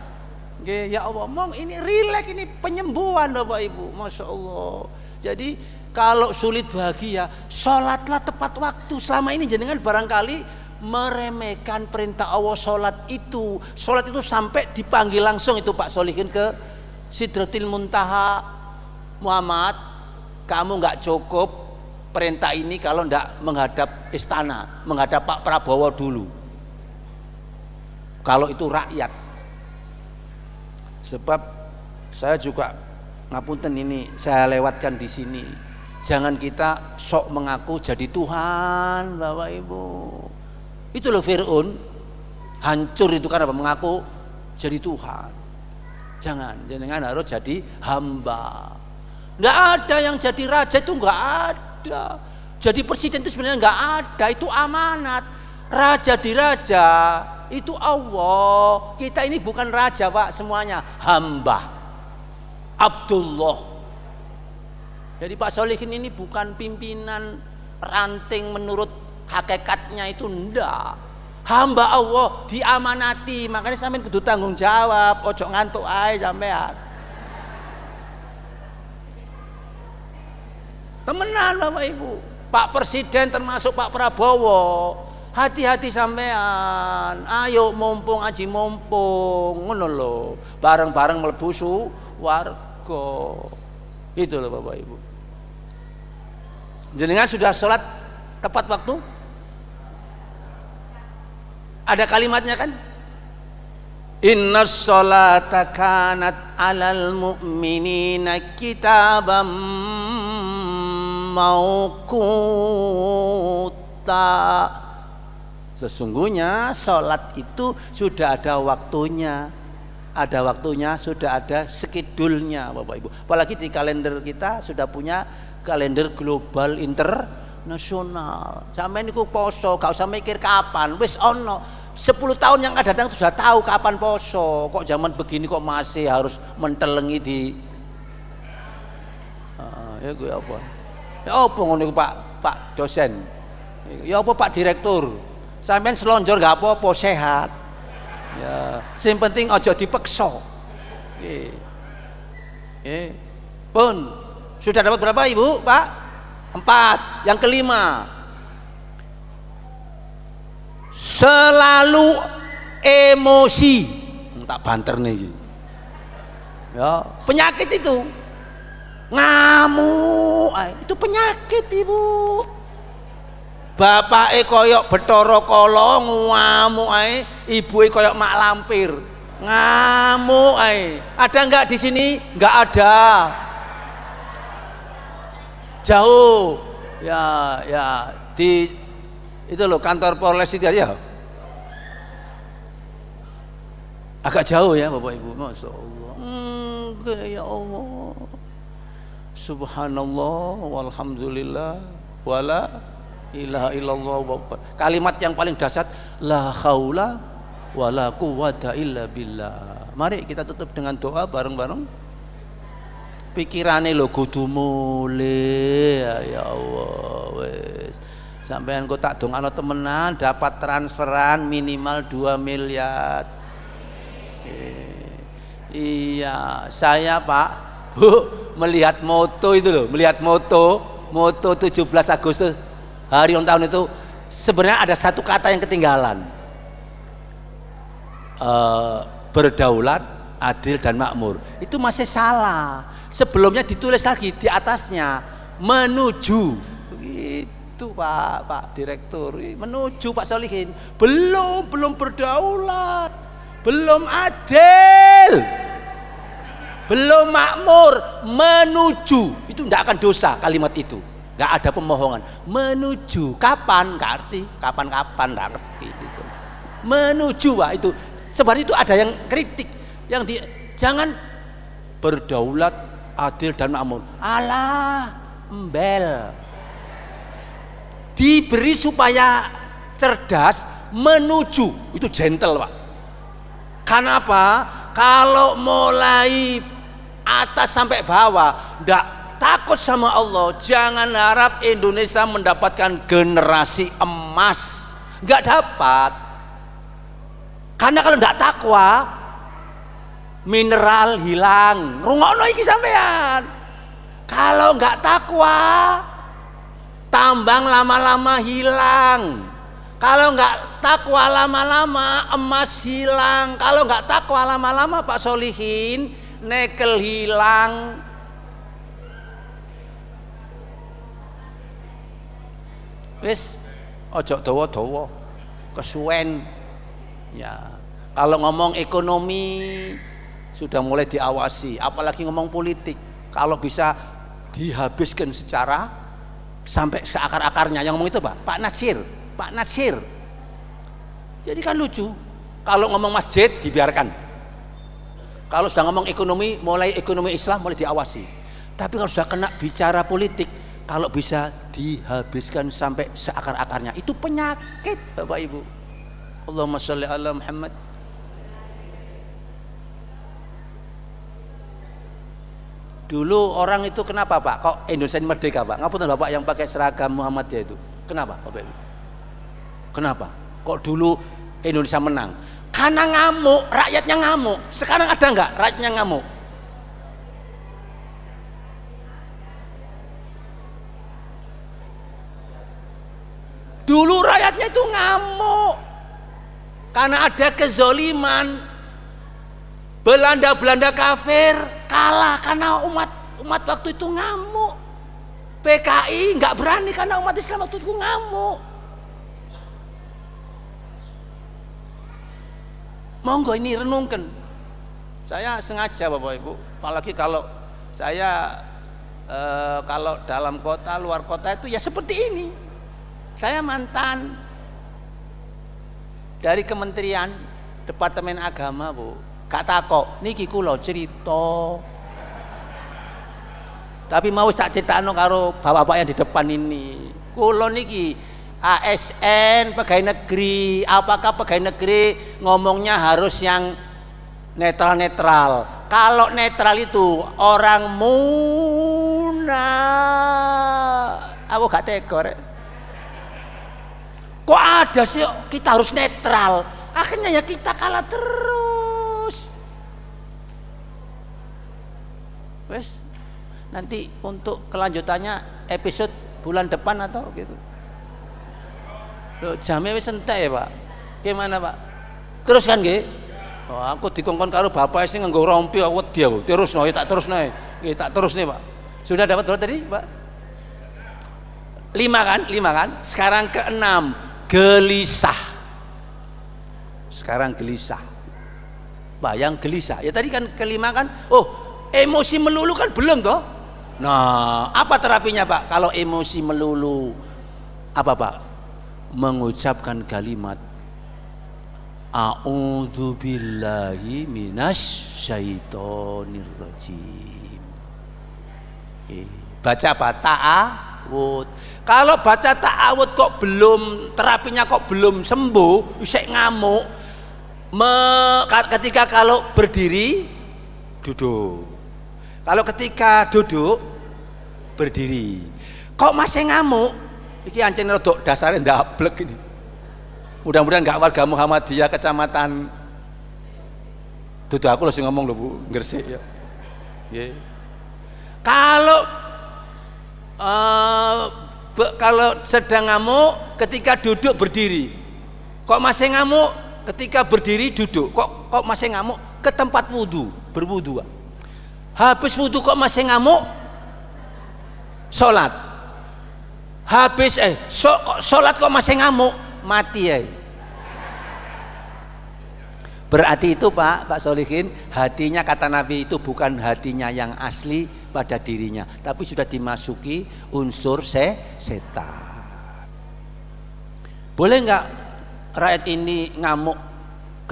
Nggih ya Allah, mong ini rileks, ini penyembuhan Bapak Ibu. Masya Allah. Jadi kalau sulit bahagia, sholatlah tepat waktu. Selama ini jenengan barangkali meremehkan perintah Allah sholat itu. Sholat itu sampai dipanggil langsung itu Pak Solihin ke Sidratil Muntaha. Muhammad, kamu nggak cukup perintah ini kalau nggak menghadap istana, menghadap Pak Prabowo dulu. Kalau itu rakyat. Sebab saya juga ngapunten ini saya lewatkan di sini. Jangan kita sok mengaku jadi Tuhan, Bapak Ibu. Itu loh Fir'aun hancur itu kan apa? Mengaku jadi Tuhan. Jangan harus jadi hamba. Nggak ada yang jadi raja itu, nggak ada. Jadi presiden itu sebenarnya nggak ada, itu amanat. Raja di raja itu Allah. Kita ini bukan raja Pak, semuanya hamba. Abdullah. Jadi Pak Solihin ini bukan pimpinan ranting menurut hakikatnya, itu ndak. Hamba Allah diamanati, makanya sampean kudu tanggung jawab, ojo ngantuk ae sampean. Temenan Bapak Ibu. Pak Presiden termasuk Pak Prabowo, hati-hati sampean. Ayo mumpung aji mumpung, ngono lho. Bareng-bareng mlebu warga. Itu loh Bapak Ibu. Jenengan sudah sholat tepat waktu? Ada kalimatnya kan? Inna sholata kanat alal mu'minina kitabam mauquta. Sesungguhnya sholat itu sudah ada waktunya. Ada waktunya, sudah ada skedulnya Bapak Ibu. Apalagi di kalender kita sudah punya kalender global internasional. Sampai niku poso, gak usah mikir kapan. Wis ono 10 tahun yang akan datang sudah tahu kapan poso. Kok zaman begini kok masih harus mentelengi di ya gue apa? Ya apa ngono Pak dosen? Ya apa Pak direktur? Sampeyan selonjor gak apa-apa, sehat. Ya, sing penting ojo dipeksa. Pun sudah dapat berapa Ibu, Pak? 4. Yang kelima, selalu emosi. Tak banter nih. Ya, penyakit itu. Ngamuk, itu penyakit Ibu. Bapake koyok Bathara Kala ngamuk ae, ibuke koyok mak lampir. Ngamuk ae. Ada enggak di sini? Enggak ada. Jauh. Ya di itu loh kantor Polres itu ya. Agak jauh ya Bapak Ibu. Masyaallah. Ya Allah. Subhanallah walhamdulillah wala ilaha illallah. Kalimat yang paling dasar, la haula wala quwata illa billah. Mari kita tutup dengan doa bareng-bareng. Pikirane lho kudu mule ya Allah wis. Sampeyan kok tak dongano temenan dapat transferan minimal 2 miliar. Iya, saya Pak melihat moto itu loh, melihat moto 17 Agustus hari ulang tahun itu sebenarnya ada satu kata yang ketinggalan, berdaulat, adil dan makmur. Itu masih salah. Sebelumnya ditulis lagi di atasnya menuju. Itu Pak Direktur, menuju Pak Solihin. Belum berdaulat, belum adil, belum makmur, menuju. Itu tidak akan dosa kalimat itu. Nggak ada pemohongan. Menuju kapan? Nggak arti kapan-kapan, nggak ngerti gitu. Menuju Pak itu. Sebenarnya itu ada yang kritik, yang jangan berdaulat, adil dan makmur. Alah, embel. Diberi supaya cerdas, menuju. Itu gentle Pak. Kenapa? Kalau mulai atas sampai bawah, ndak takut sama Allah, jangan harap Indonesia mendapatkan generasi emas. Nggak dapat. Karena kalau ndak takwa, mineral hilang. Rungokno iki sampean. Kalau nggak takwa, tambang lama-lama hilang. Kalau nggak takwa lama-lama, emas hilang. Kalau nggak takwa lama-lama Pak Solihin, nikel hilang. Wis ojo dawa-dawa kesuwen ya. Kalau ngomong ekonomi sudah mulai diawasi, apalagi ngomong politik, kalau bisa dihabiskan secara sampai seakar-akarnya. Yang ngomong itu Pak Natsir. Jadi kan lucu, kalau ngomong masjid dibiarkan, kalau sudah ngomong ekonomi, mulai ekonomi Islam mulai diawasi. Tapi kalau sudah kena bicara politik, kalau bisa dihabiskan sampai seakar-akarnya. Itu penyakit Bapak Ibu. Allahumma sholli ala Muhammad. Dulu orang itu kenapa Pak? Kok Indonesia ini merdeka Pak? Ngapunten Bapak yang pakai seragam Muhammadiyah itu. Kenapa Bapak Ibu? Kenapa? Kok dulu Indonesia menang? Karena ngamuk, rakyatnya ngamuk. Sekarang ada nggak rakyatnya ngamuk? Dulu rakyatnya itu ngamuk karena ada kezoliman. Belanda kafir kalah karena umat waktu itu ngamuk. PKI nggak berani karena umat Islam waktu itu ngamuk. Monggo ini renungkan. Saya sengaja Bapak Ibu, apalagi kalau saya kalau dalam kota, luar kota itu ya seperti ini. Saya mantan dari Kementerian Departemen Agama Bu. Gak takok, niki kula cerita. Tapi mau tak critakno karo bapak-bapak yang di depan ini. Kula niki ASN pegawai negeri. Apakah pegawai negeri ngomongnya harus yang netral-netral? Kalau netral itu orang muna. Aku gak tega rek. Kok ada sih kita harus netral? Akhirnya ya kita kalah terus. Wes, nanti untuk kelanjutannya episode bulan depan atau gitu. Loh, jamnya wis entek ya Pak. Gimana Pak? Terus kan nggih? Oh, aku dikongkon karo bapak sing nganggo rompi wedi aku. Terus no, ya tak terus nih. Nggih, tak terus nih Pak. Sudah dapat berapa tadi Pak? 5 kan? Sekarang ke-6, gelisah. Sekarang gelisah. Bayang gelisah. Ya tadi kan ke-5 kan? Oh, emosi melulu kan belum toh? Nah, apa terapinya Pak? Kalau emosi melulu, apa Pak? Mengucapkan kalimat A'udzubillahi minasyaitonir rajim. Baca apa? Ta'awud. Kalau baca ta'awud kok belum, terapinya kok belum sembuh, isek ngamuk. Ketika kalau berdiri, duduk. Kalau ketika duduk, berdiri. Kok masih ngamuk? Iki ancen rodok dasarnya ndablek ini. Mudah-mudahan enggak warga Muhammadiyah kecamatan dudu aku lho sing ngomong lho Bu, Gresik ya. Nggih. Kalau sedang ngamuk ketika duduk berdiri. Kok masih ngamuk ketika berdiri duduk? Kok masih ngamuk ke tempat wudu, berwudu. Habis wudu kok masih ngamuk? Sholat. Habis sholat kok masih ngamuk? Mati ya. Berarti itu Pak Solihin, hatinya kata Nabi itu bukan hatinya yang asli pada dirinya, tapi sudah dimasuki unsur setan. Boleh nggak rakyat ini ngamuk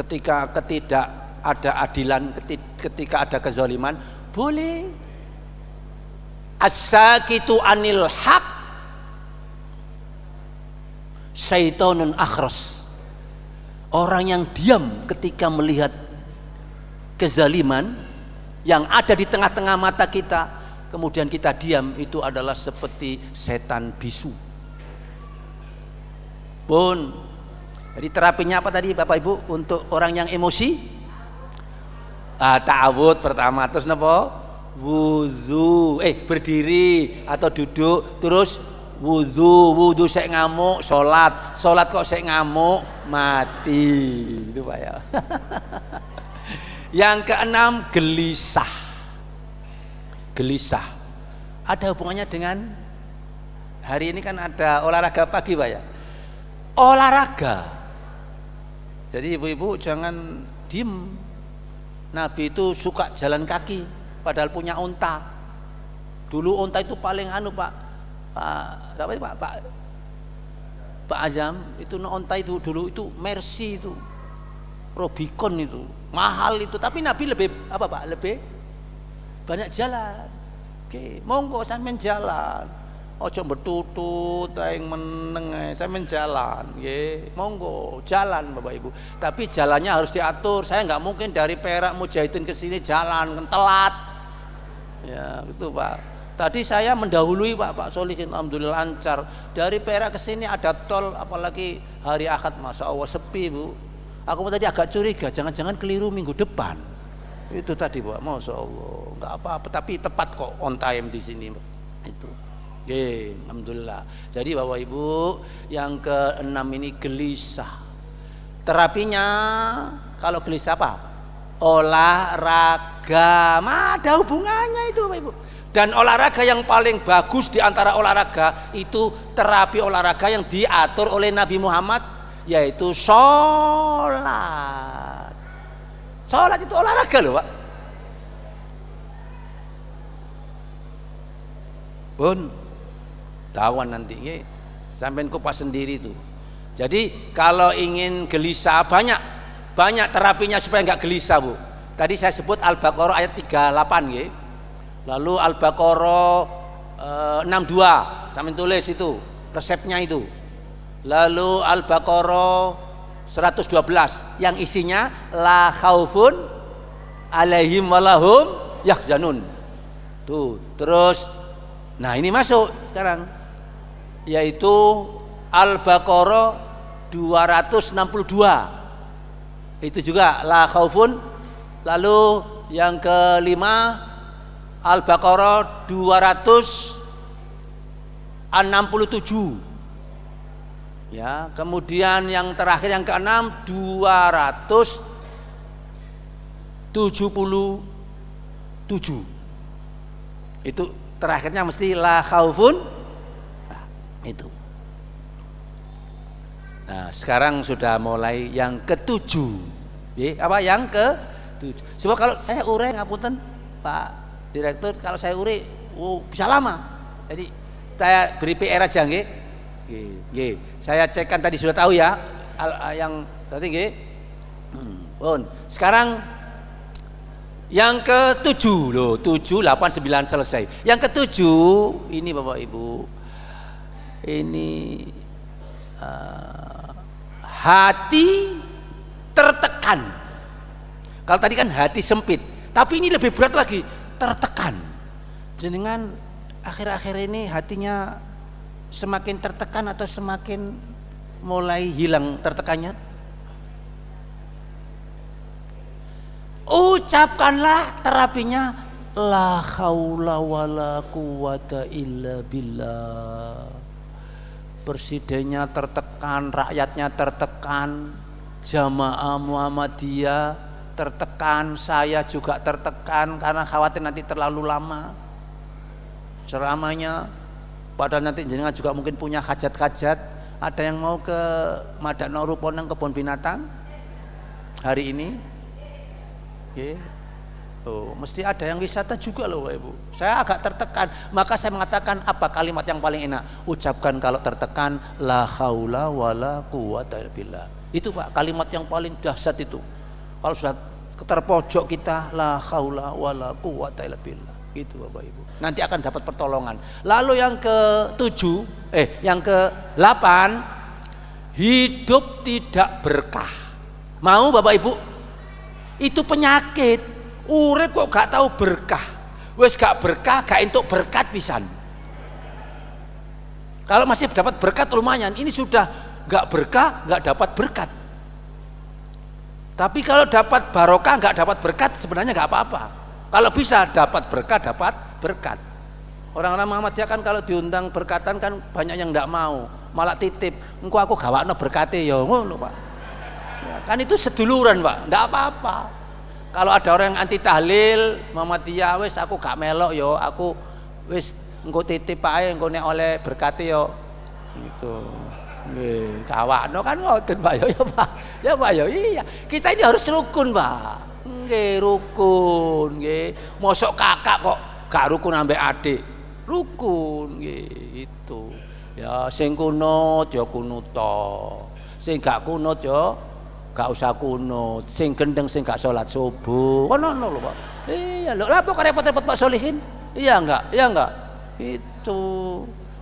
ketika tidak ada adilan, ketika ada kezaliman? Boleh. As-sakitu anil haq syaitonun akhras. Orang yang diam ketika melihat kezaliman yang ada di tengah-tengah mata kita, kemudian kita diam, itu adalah seperti setan bisu. Pun, jadi terapinya apa tadi Bapak Ibu untuk orang yang emosi? Ta'awud pertama, terus napa? Wudu, berdiri atau duduk, terus wudu sek ngamuk, sholat kok sek ngamuk, mati. Itu Pak ya. Yang ke-6, gelisah. Ada hubungannya dengan hari ini kan ada olahraga pagi Pak ya. Olahraga. Jadi ibu-ibu jangan diem. Nabi itu suka jalan kaki, padahal punya unta. Dulu unta itu paling Pak Azam itu unta itu dulu itu Mercy itu, Robicon itu mahal itu, tapi Nabi lebih lebih banyak jalan. Oke, monggo sampean jalan. Ojo betutut aing meneng sampean jalan nggih. Monggo jalan Bapak Ibu. Tapi jalannya harus diatur. Saya nggak mungkin dari Perak Mujahidin ke sini jalan kan telat. Ya, itu Pak. Tadi saya mendahului Pak Solihin, alhamdulillah lancar. Dari Perak ke sini ada tol, apalagi hari Ahad, Masya Allah sepi Bu. Aku tadi agak curiga, jangan-jangan keliru minggu depan. Itu tadi Pak, Masya Allah, nggak apa-apa, tapi tepat kok, on time di sini Pak. Itu. Oke, alhamdulillah. Jadi Bapak Ibu, yang ke-6 ini gelisah. Terapinya kalau gelisah apa? Olahraga. Ada hubungannya itu Bapak Ibu. Dan olahraga yang paling bagus di antara olahraga itu terapi olahraga yang diatur oleh Nabi Muhammad, yaitu sholat. Sholat itu olahraga loh Pak. Pun tawan nanti sampai kupas sendiri itu. Jadi kalau ingin gelisah banyak terapinya supaya nggak gelisah Bu. Tadi saya sebut Al-Baqarah ayat 38 ya. Lalu Al-Baqarah 62 sampai tulis itu resepnya itu. Lalu Al-Baqarah 112 yang isinya la khaufun alaihim walahum yahzanun. Tuh, terus nah ini masuk sekarang yaitu Al-Baqarah 262. Itu juga la khaufun. Lalu yang kelima Al-Baqarah 267. Ya, kemudian yang terakhir yang keenam 277. Itu terakhirnya mesti la khaufun. Nah, itu. Nah, sekarang sudah mulai yang ketujuh. Apa yang ketujuh? Sebab kalau saya ureng ngapunten Pak Direktur, kalau saya uri bisa lama. Jadi saya beri PR aja nggih. Nggih. Saya cekkan tadi sudah tahu ya yang tadi nggih. Sekarang yang ketujuh loh, 7, 8, 9 selesai. Yang ketujuh ini Bapak Ibu, ini hati tertekan. Kalau tadi kan hati sempit, tapi ini lebih berat lagi, tertekan. Jenengan akhir-akhir ini hatinya semakin tertekan atau semakin mulai hilang tertekannya? Ucapkanlah terapinya la haula wala quwata illa billah. Presidennya tertekan, rakyatnya tertekan, jamaah Muhammadiyah tertekan, saya juga tertekan karena khawatir nanti terlalu lama ceramahnya. Padahal nanti jenengan juga mungkin punya hajat-hajat. Ada yang mau ke Madano Ruponang kebun binatang hari ini? Mesti ada yang wisata juga loh Bapak Ibu. Saya agak tertekan, maka saya mengatakan apa kalimat yang paling enak? Ucapkan kalau tertekan la haula wala quwata illa billah. Itu Pak kalimat yang paling dahsyat itu. Kalau sudah terpojok kita la haula wala quwata illa billah. Gitu Bapak Ibu. Nanti akan dapat pertolongan. Lalu yang yang ke-8, hidup tidak berkah. Mau Bapak Ibu? Itu penyakit. Urip kok gak tahu berkah. Wes gak berkah, gak entuk berkat pisan. Kalau masih dapat berkat lumayan. Ini sudah gak berkah, gak dapat berkat. Tapi kalau dapat barokah gak dapat berkat sebenarnya gak apa-apa. Kalau bisa dapat berkah, dapat berkat. Orang-orang Muhammadiyah kan kalau diundang berkatan kan banyak yang enggak mau, malah titip. Engko aku gawakno berkate ya ngono, Pak. Ya, kan itu seduluran, Pak. Enggak apa-apa. Kalau ada orang yang anti tahlil Muhammadiyah, wis aku gak melok yo, aku wis engko titip ae engko nek oleh berkate yo. Gitu. Nggih, gawakno kan ngoten, Pak ya, Pak. Ya, Pak ya. Iya, kita ini harus rukun, Pak. Nggih, rukun nggih. Mosok kakak kok gak rukun ambek adik. Rukun nggih itu. Ya sing kunut ya kunut to. Sing gak kunut ya gak usah kunut. Sing gendeng sing gak salat subuh. Ngono lho, Pak. Iya lho, lha kok repot-repot Pak Solihin? Iya enggak? Iya enggak? Itu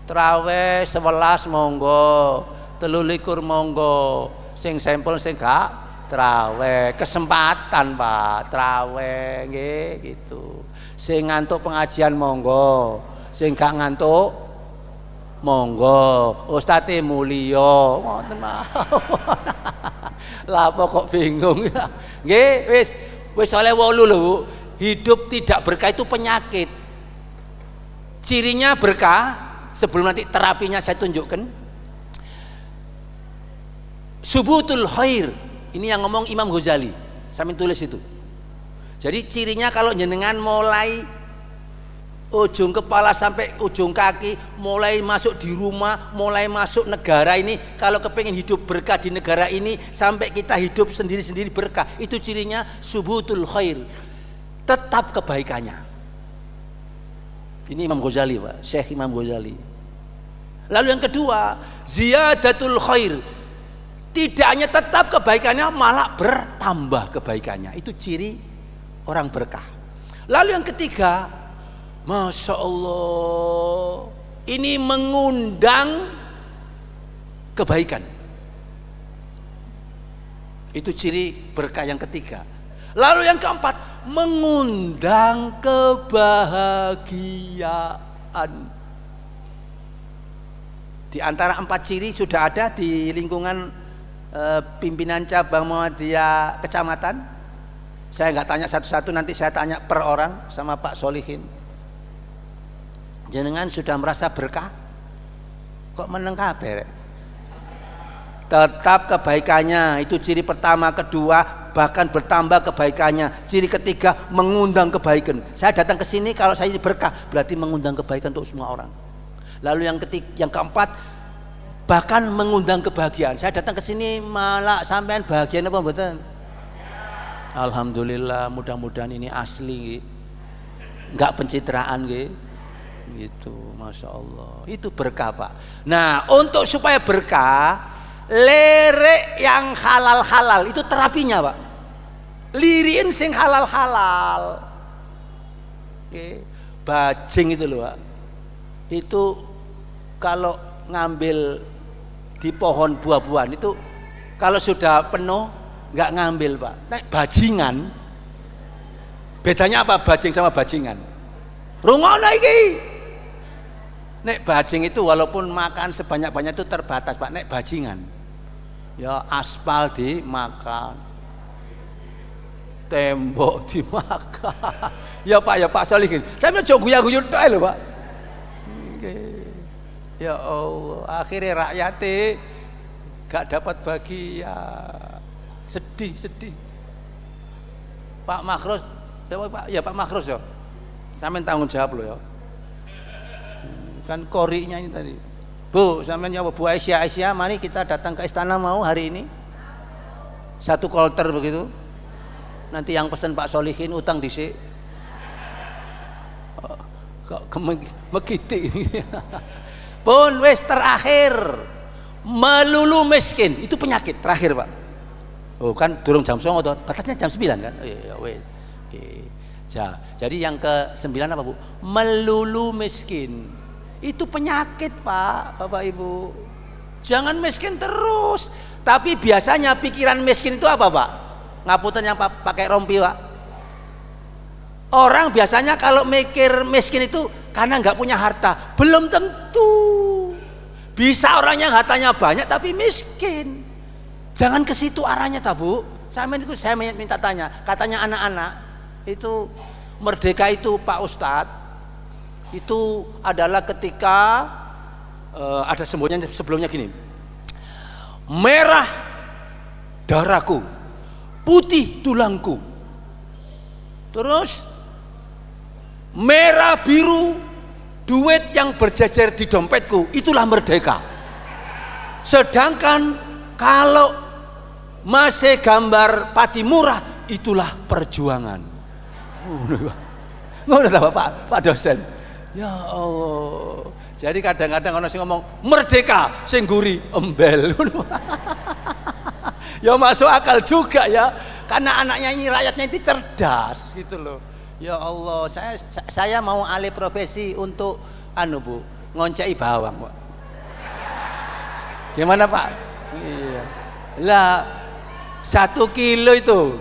traweh 11 monggo, 23 monggo. Sing sampel sing gak Traweh, kesempatan Pak, traweh nggih gitu. Sing ngantuk pengajian monggo, sing gak ngantuk monggo. Ustaze mulya, ngoten mawon. Lah apa kok bingung ya? Nggih, wis oleh 8 lho, Bu. Hidup tidak berkah itu penyakit. Cirinya berkah, sebelum nanti terapinya saya tunjukkan. Subutul khair. Ini yang ngomong Imam Ghazali. Saya tulis itu. Jadi cirinya kalau jenengan mulai ujung kepala sampai ujung kaki, mulai masuk di rumah, mulai masuk negara ini, kalau kepingin hidup berkah di negara ini, sampai kita hidup sendiri-sendiri berkah, itu cirinya subutul khair. Tetap kebaikannya. Ini Imam Ghazali, Pak, Syekh Imam Ghazali. Lalu yang kedua, ziyadatul khair. Tidak hanya tetap kebaikannya, malah bertambah kebaikannya. Itu ciri orang berkah. Lalu yang ketiga, Masya Allah, ini mengundang kebaikan. Itu ciri berkah yang ketiga. Lalu yang keempat, mengundang kebahagiaan. Di antara 4 ciri sudah ada di lingkungan pimpinan cabang Muhammadiyah kecamatan. Saya nggak tanya satu-satu, nanti saya tanya per orang sama Pak Solihin. Jenengan sudah merasa berkah? Kok meneng kabeh? Tetap kebaikannya, itu ciri pertama. Kedua, bahkan bertambah kebaikannya. Ciri ketiga, mengundang kebaikan. Saya datang ke sini kalau saya berkah, berarti mengundang kebaikan untuk semua orang. Lalu yang keempat, bahkan mengundang kebahagiaan. Saya datang ke sini malah sampean bahagia apa mboten? Alhamdulillah, mudah-mudahan ini asli, enggak pencitraan gitu, Masya Allah. Itu berkah, Pak. Nah, untuk supaya berkah, lerek yang halal-halal itu terapinya, Pak. Liriin sing halal-halal. Bajing itu loh, Pak. Itu kalau ngambil di pohon buah-buahan itu kalau sudah penuh nggak ngambil, Pak. Nek bajingan, bedanya apa bajing sama bajingan? Rungono iki. Nek bajing itu walaupun makan sebanyak-banyak itu terbatas, Pak. Nek bajingan, ya aspal dimakan, tembok dimakan. Ya Pak Solihin. Saya mau coba guyu-guyu tok lho, Pak. Ya Allah, akhirnya rakyatnya gak dapat bagian. Sedih. Pak Makhrus, ya Pak Makhrus ya. Sampeyan tanggung jawab loh ya. Kan korinya ini tadi. Bu, sampeyan ya Bu Aisyah, mari kita datang ke istana mau hari ini. 1 kolter begitu. Nanti yang pesan Pak Solihin utang dhisik. Kok megiti ini. Pun wis terakhir, melulu miskin itu penyakit terakhir, Pak. Oh kan durung jam 09.00 toh, batasnya jam 9 kan. Iya wis. Jadi yang ke-9 apa, Bu? Melulu miskin. Itu penyakit, Pak, Bapak Ibu. Jangan miskin terus. Tapi biasanya pikiran miskin itu apa, Pak? Ngapunten yang pakai rompi, Pak. Orang biasanya kalau mikir miskin itu karena nggak punya harta. Belum tentu. Bisa orang yang hartanya banyak tapi miskin. Jangan ke situ arahnya, tak, Bu. Saya minta tanya. Katanya anak-anak itu merdeka itu, Pak Ustadz, itu adalah ketika ada sebelumnya gini. Merah darahku, putih tulangku. Terus merah biru duit yang berjejer di dompetku, itulah merdeka. Sedangkan kalau masih gambar pati murah, itulah perjuangan. Ngono ta Pak dosen. Ya Allah. Jadi kadang-kadang orang sing ngomong merdeka, sing guri embel. Ya masuk akal juga ya, karena anaknya ini rakyatnya itu cerdas gitu loh. Ya Allah, saya mau alih profesi untuk Bu, ngoncei bawang, Pak. Gimana, Pak? Iya. Lah 1 kilo itu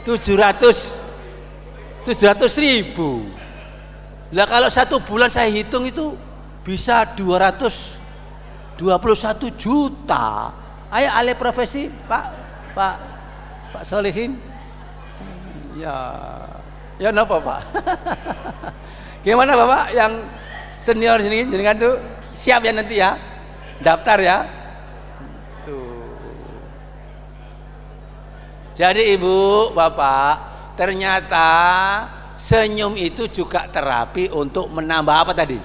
700.000. Lah kalau 1 bulan saya hitung itu bisa 221 juta. Ayo alih profesi Pak Solihin. Ya napa Pak? Gimana Bapak yang senior sini jenengan tuh siap ya nanti ya? Daftar ya. Tuh. Jadi Ibu, Bapak, ternyata senyum itu juga terapi untuk menambah apa tadi?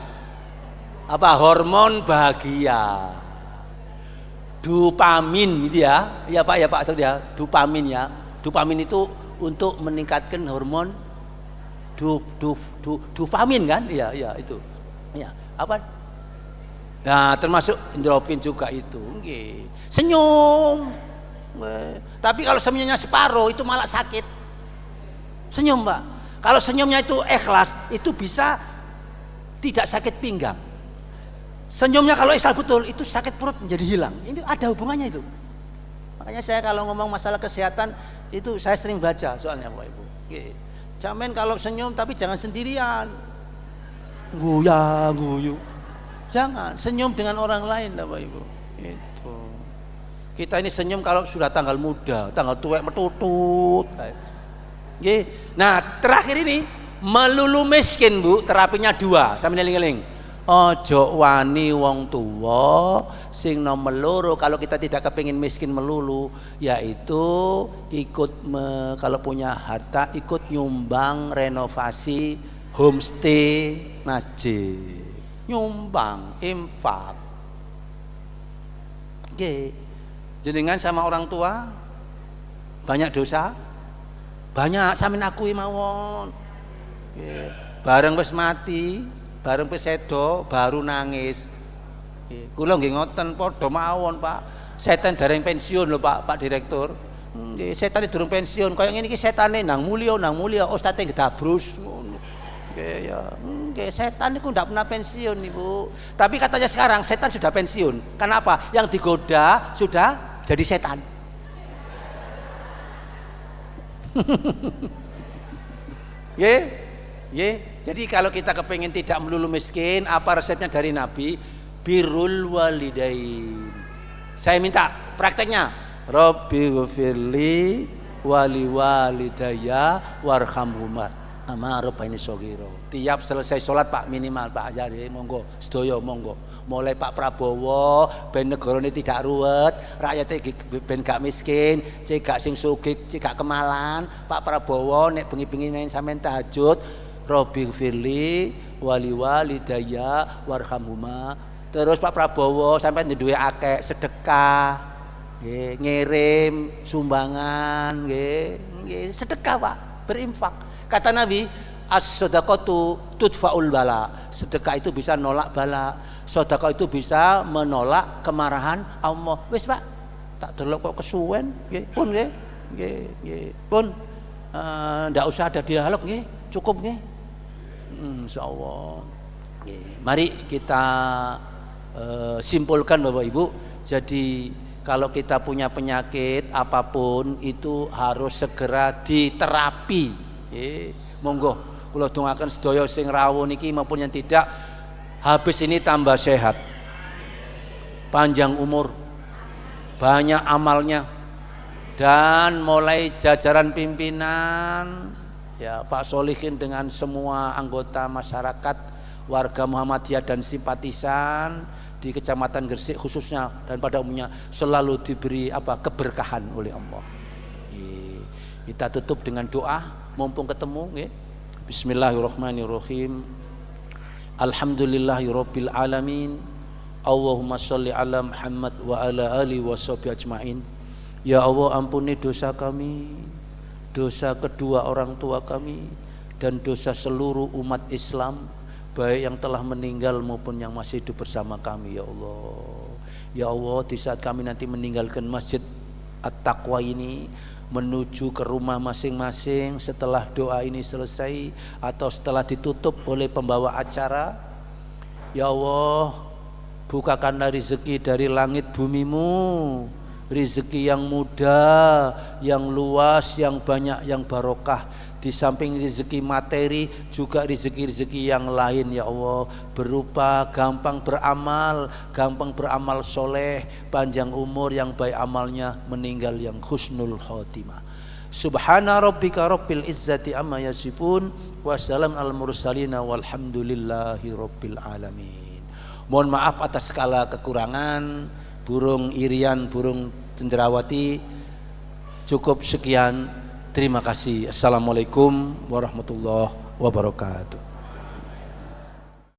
Apa? Hormon bahagia. Dopamin gitu ya. Iya Pak, ya Pak, atau ya, dopamin ya. Dopamin itu untuk meningkatkan hormon dopamin kan? Iya itu. Ya, apa? Nah, termasuk endorfin juga itu. Nggih. Senyum. Tapi kalau senyumnya separuh itu malah sakit. Senyum, Pak. Kalau senyumnya itu ikhlas, itu bisa tidak sakit pinggang. Senyumnya kalau ikhlas betul, itu sakit perut menjadi hilang. Ini ada hubungannya itu. Makanya saya kalau ngomong masalah kesehatan itu saya sering baca soalnya Bapak Ibu. Jamin kalau senyum tapi jangan sendirian. Guyu. Jangan senyum dengan orang lain Bapak Ibu. Itu. Kita ini senyum kalau sudah tanggal muda, tanggal tuwek metutut. Nah, terakhir ini melulu miskin Bu, terapinya 2. Sampe eling-eling. Ojo wani wong tuwa sing nomor loro kalau kita tidak kepingin miskin melulu, yaitu kalau punya harta ikut nyumbang renovasi homestay masjid, nyumbang infak. Jenengan sama orang tua banyak dosa, banyak samin akui mawon. Bareng wis mati, bareng pesedo baru nangis. Kula nggih ngoten padha mawon, Pak. Setan dereng pensiun lho, Pak Direktur. Nggih, setane durung pensiun. Kaya ngene iki setane nang mulya, ustate ngedabrus ngono. Nggih ya. Nggih, setan niku ndak pernah pensiun, Ibu. Tapi katanya sekarang setan sudah pensiun. Kenapa? Yang digoda sudah jadi setan. Jadi kalau kita kepingin tidak melulu miskin, apa resepnya dari Nabi? Birrul walidain. Saya minta prakteknya. Rabbi ghfirli wali walidayya warhamhuma kama rabbayani shaghira. Tiap selesai sholat Pak, minimal Pak, jadi monggo sedaya monggo. Mulai Pak Prabowo ben negarane tidak ruwet, rakyatnya ben gak miskin, cek gak sing sugih, cek gak kemalan. Pak Prabowo nek bengi-bengi main sampean tahajud, Rabbi ghfirli wali walidayya warhamhuma. Terus Pak Prabowo sampai duwe akeh sedekah, ngirim sumbangan, sedekah Pak, berinfak. Kata Nabi, as-shadaqatu tudfa'ul bala. Sedekah itu bisa nolak bala. Sedekah itu bisa menolak kemarahan Allah. Wis Pak, tak delok kok kesuwen, pun pun ndak usah ada dialog nggih, cukup nggih. Insyaallah. Mari kita simpulkan Bapak Ibu. Jadi kalau kita punya penyakit apapun itu harus segera diterapi. Monggo kula dongaken sedaya sing rawuh niki maupun yang tidak, habis ini tambah sehat, panjang umur, banyak amalnya, dan mulai jajaran pimpinan ya Pak Solihin dengan semua anggota masyarakat, warga Muhammadiyah dan simpatisan di Kecamatan Gresik khususnya dan pada umumnya selalu diberi keberkahan oleh Allah. Kita tutup dengan doa mumpung ketemu. Bismillahirrahmanirrahim. Alhamdulillahirabbil alamin. Allahumma sholli ala Muhammad wa ala ali wa sahbihi ajmain. Ya Allah, ampuni dosa kami, dosa kedua orang tua kami, dan dosa seluruh umat Islam, baik yang telah meninggal maupun yang masih hidup bersama kami. Ya Allah, ya Allah, di saat kami nanti meninggalkan Masjid At-Taqwa ini menuju ke rumah masing-masing setelah doa ini selesai atau setelah ditutup oleh pembawa acara, ya Allah, bukakanlah rezeki dari langit bumimu rezeki yang mudah, yang luas, yang banyak, yang barokah. Di samping rezeki materi juga rezeki-rezeki yang lain ya Allah, berupa gampang beramal soleh, panjang umur, yang baik amalnya, meninggal yang husnul khotimah. Subhana rabbika rabbil izzati amma yasifun, wassalam al mursalina walhamdulillahi rabbil alamin. Mohon maaf atas segala kekurangan. Burung Irian, burung Cendrawati, cukup sekian. Terima kasih. Assalamualaikum warahmatullahi wabarakatuh.